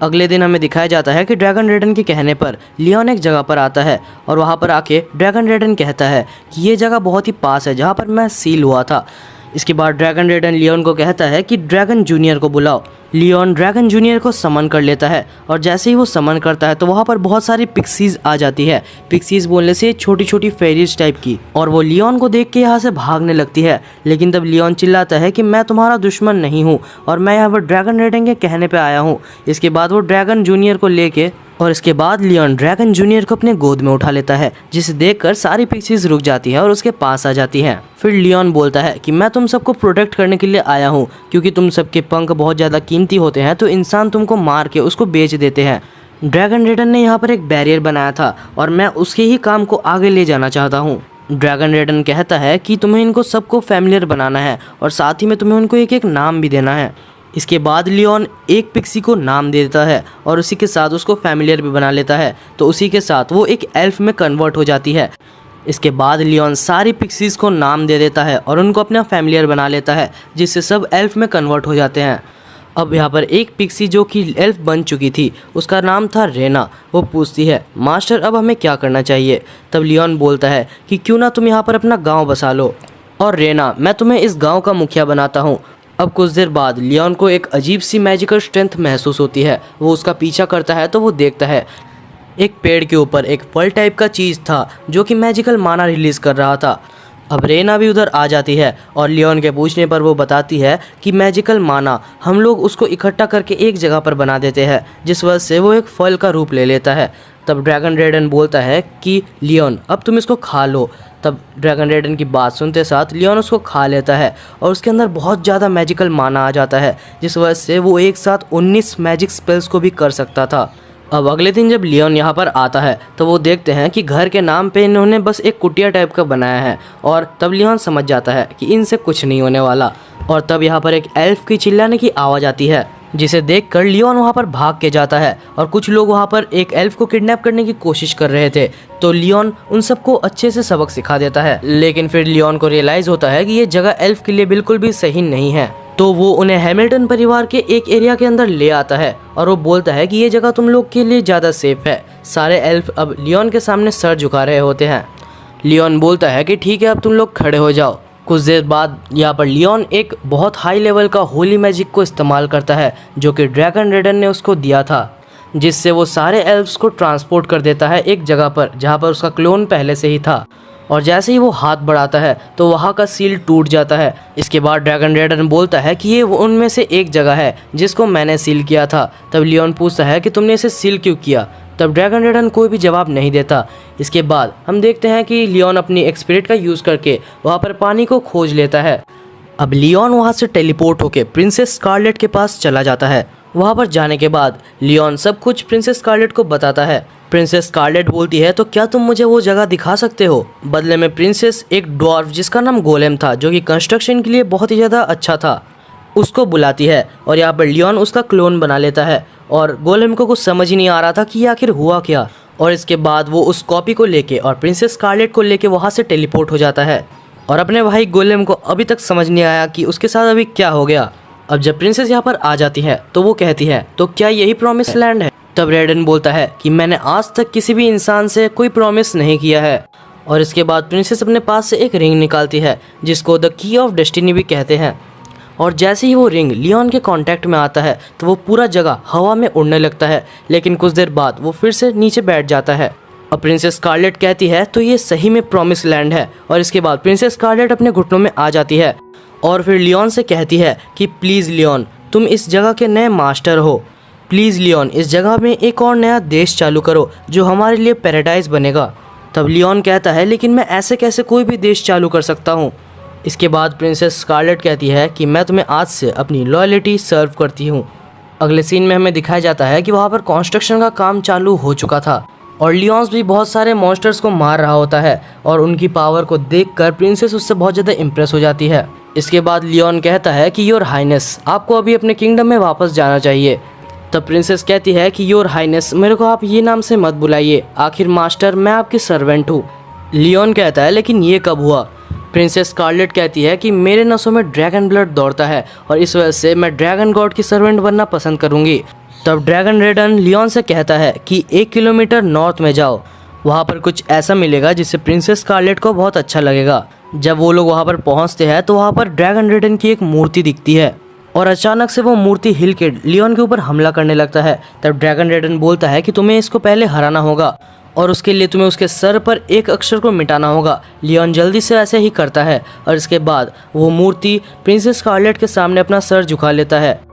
अगले दिन हमें दिखाया जाता है कि ड्रैगन रेडन के कहने पर लियोन एक जगह पर आता है और वहाँ पर आके ड्रैगन रेडन कहता है कि ये जगह बहुत ही पास है जहाँ पर मैं सील हुआ था। इसके बाद ड्रैगन रेडन लियोन को कहता है कि ड्रैगन जूनियर को बुलाओ। लियोन ड्रैगन जूनियर को समन कर लेता है और जैसे ही वो समन करता है तो वहाँ पर बहुत सारी पिक्सीज आ जाती है। पिक्सीज बोलने से छोटी छोटी फेरीज टाइप की, और वो लियोन को देख के यहाँ से भागने लगती है। लेकिन तब लियोन चिल्लाता है कि मैं तुम्हारा दुश्मन नहीं हूँ और मैं यहाँ पर ड्रैगन रेडन के कहने पे आया हूँ। इसके बाद वो ड्रैगन जूनियर को लेके और इसके बाद लियोन ड्रैगन जूनियर को अपने गोद में उठा लेता है, जिसे देखकर सारी पिक्सीज रुक जाती हैं और उसके पास आ जाती हैं। फिर लियोन बोलता है कि मैं तुम सबको प्रोटेक्ट करने के लिए आया हूँ, क्योंकि तुम सबके पंख बहुत ज़्यादा कीमती होते हैं तो इंसान तुमको मार के उसको बेच देते हैं। ड्रैगन रेडन ने यहाँ पर एक बैरियर बनाया था और मैं उसके ही काम को आगे ले जाना चाहता हूँ। ड्रैगन रेडन कहता है कि तुम्हें इनको सबको फैमिलियर बनाना है और साथ ही में तुम्हें उनको एक एक नाम भी देना है। इसके बाद लियोन एक पिक्सी को नाम दे देता है और उसी के साथ उसको फैमिलियर भी बना लेता है, तो उसी के साथ वो एक एल्फ में कन्वर्ट हो जाती है। इसके बाद लियोन सारी पिक्सीज को नाम दे देता है और उनको अपना फैमिलियर बना लेता है, जिससे सब एल्फ में कन्वर्ट हो जाते हैं। अब यहाँ पर एक पिक्सी जो कि एल्फ बन चुकी थी, उसका नाम था रेना। वो पूछती है मास्टर अब हमें क्या करना चाहिए। तब लियोन बोलता है कि क्यों ना तुम यहाँ पर अपना गाँव बसा लो, और रेना मैं तुम्हें इस गाँव का मुखिया बनाता हूँ। अब कुछ देर बाद लियोन को एक अजीब सी मैजिकल स्ट्रेंथ महसूस होती है। वो उसका पीछा करता है तो वो देखता है एक पेड़ के ऊपर एक फल टाइप का चीज़ था जो कि मैजिकल माना रिलीज़ कर रहा था। अब रेना भी उधर आ जाती है और लियोन के पूछने पर वो बताती है कि मैजिकल माना हम लोग उसको इकट्ठा करके एक जगह पर बना देते हैं, जिस वजह से वो एक फल का रूप ले लेता है। तब ड्रैगन रेडन बोलता है कि लियोन अब तुम इसको खा लो। तब ड्रैगन रेडन की बात सुनते साथ लियोन उसको खा लेता है और उसके अंदर बहुत ज़्यादा मैजिकल माना आ जाता है, जिस वजह से वो एक साथ 19 मैजिक स्पेल्स को भी कर सकता था। अब अगले दिन जब लियोन यहाँ पर आता है तो वो देखते हैं कि घर के नाम पे इन्होंने बस एक कुटिया टाइप का बनाया है, और तब लियोन समझ जाता है कि इनसे कुछ नहीं होने वाला। और तब यहाँ पर एक एल्फ की चिल्लाने की आवाज़ आती है, जिसे देखकर लियोन वहाँ पर भाग के जाता है और कुछ लोग वहाँ पर एक एल्फ को किडनैप करने की कोशिश कर रहे थे। तो लियोन उन सबको अच्छे से सबक सिखा देता है, लेकिन फिर लियोन को रियलाइज़ होता है कि ये जगह एल्फ के लिए बिल्कुल भी सही नहीं है। तो वो उन्हें हैमिल्टन परिवार के एक एरिया के अंदर ले आता है और वो बोलता है कि ये जगह तुम लोग के लिए ज़्यादा सेफ है। सारे एल्फ अब लियोन के सामने सर झुका रहे होते हैं। लियोन बोलता है कि ठीक है अब तुम लोग खड़े हो जाओ। कुछ देर बाद यहाँ पर लियोन एक बहुत हाई लेवल का होली मैजिक को इस्तेमाल करता है जो कि ड्रैगन रेडन ने उसको दिया था, जिससे वो सारे एल्फ्स को ट्रांसपोर्ट कर देता है एक जगह पर जहाँ पर उसका क्लोन पहले से ही था। और जैसे ही वो हाथ बढ़ाता है तो वहाँ का सील टूट जाता है। इसके बाद ड्रैगन रेडन बोलता है कि ये उनमें से एक जगह है जिसको मैंने सील किया था। तब लियोन पूछता है कि तुमने इसे सील क्यों किया। तब ड्रैगन रेडन कोई भी जवाब नहीं देता। इसके बाद हम देखते हैं कि लियोन अपनी एक्सपिरिट का यूज़ करके वहाँ पर पानी को खोज लेता है। अब लियोन वहाँ से टेलीपोर्ट होकर प्रिंसेस स्कारलेट के पास चला जाता है। वहाँ पर जाने के बाद लियोन सब कुछ प्रिंसेस स्कारलेट को बताता है। प्रिंसेस स्कारलेट बोलती है तो क्या तुम मुझे वो जगह दिखा सकते हो। बदले में प्रिंसेस एक ड्वार्फ जिसका नाम गोलेम था, जो कि कंस्ट्रक्शन के लिए बहुत ही ज़्यादा अच्छा था, उसको बुलाती है और यहाँ पर लियोन उसका क्लोन बना लेता है। और गोलेम को कुछ समझ ही नहीं आ रहा था कि आखिर हुआ क्या। और इसके बाद वो उस कॉपी को लेके और प्रिंसेस स्कारलेट को लेके वहाँ से टेलीपोर्ट हो जाता है। और अपने भाई गोलेम को अभी तक समझ नहीं आया कि उसके साथ अभी क्या हो गया। अब जब प्रिंसेस यहाँ पर आ जाती है तो वो कहती है तो क्या यही प्रॉमिस लैंड है। तब रेडन बोलता है कि मैंने आज तक किसी भी इंसान से कोई प्रॉमिस नहीं किया है। और इसके बाद प्रिंसेस अपने पास से एक रिंग निकालती है जिसको द की ऑफ डेस्टिनी भी कहते हैं। और जैसे ही वो रिंग लियोन के कांटेक्ट में आता है तो वो पूरा जगह हवा में उड़ने लगता है, लेकिन कुछ देर बाद वो फिर से नीचे बैठ जाता है। और प्रिंसेस स्कारलेट कहती है तो ये सही में प्रॉमिस लैंड है। और इसके बाद प्रिंसेस स्कारलेट अपने घुटनों में आ जाती है और फिर लियोन से कहती है कि प्लीज़ लियोन तुम इस जगह के नए मास्टर हो, प्लीज़ लियोन इस जगह में एक और नया देश चालू करो जो हमारे लिए पैराडाइज बनेगा। तब लियोन कहता है लेकिन मैं ऐसे कैसे कोई भी देश चालू कर सकता हूँ। इसके बाद प्रिंसेस स्कारलेट कहती है कि मैं तुम्हें आज से अपनी लॉयल्टी सर्व करती हूँ। अगले सीन में हमें दिखाया जाता है कि वहाँ पर कंस्ट्रक्शन का काम चालू हो चुका था और लियोन्स भी बहुत सारे मॉन्स्टर्स को मार रहा होता है और उनकी पावर को देखकर प्रिंसेस उससे बहुत ज़्यादा इम्प्रेस हो जाती है। इसके बाद लियोन कहता है कि योर हाइनेस आपको अभी अपने किंगडम में वापस जाना चाहिए। तब प्रिंसेस कहती है कि योर हाइनेस मेरे को आप ये नाम से मत बुलाइए, आखिर मास्टर मैं आपकी सर्वेंट हूँ। लियोन कहता है लेकिन ये कब हुआ। प्रिंसेस स्कारलेट कहती है कि मेरे नसों में ड्रैगन ब्लड दौड़ता है और इस वजह से मैं ड्रैगन गॉड की सर्वेंट बनना पसंद करूँगी। तब ड्रैगन रेडन लियोन से कहता है कि 1 किलोमीटर नॉर्थ में जाओ, वहाँ पर कुछ ऐसा मिलेगा जिससे प्रिंसेस स्कारलेट को बहुत अच्छा लगेगा। जब वो लोग वहाँ पर पहुँचते हैं तो वहाँ पर ड्रैगन रेडन की एक मूर्ति दिखती है और अचानक से वो मूर्ति हिल के लियोन के ऊपर हमला करने लगता है। तब ड्रैगन रेडन बोलता है कि तुम्हें इसको पहले हराना होगा और उसके लिए तुम्हें उसके सर पर एक अक्षर को मिटाना होगा। लियोन जल्दी से ऐसे ही करता है और इसके बाद वो मूर्ति प्रिंसेस स्कारलेट के सामने अपना सर झुका लेता है।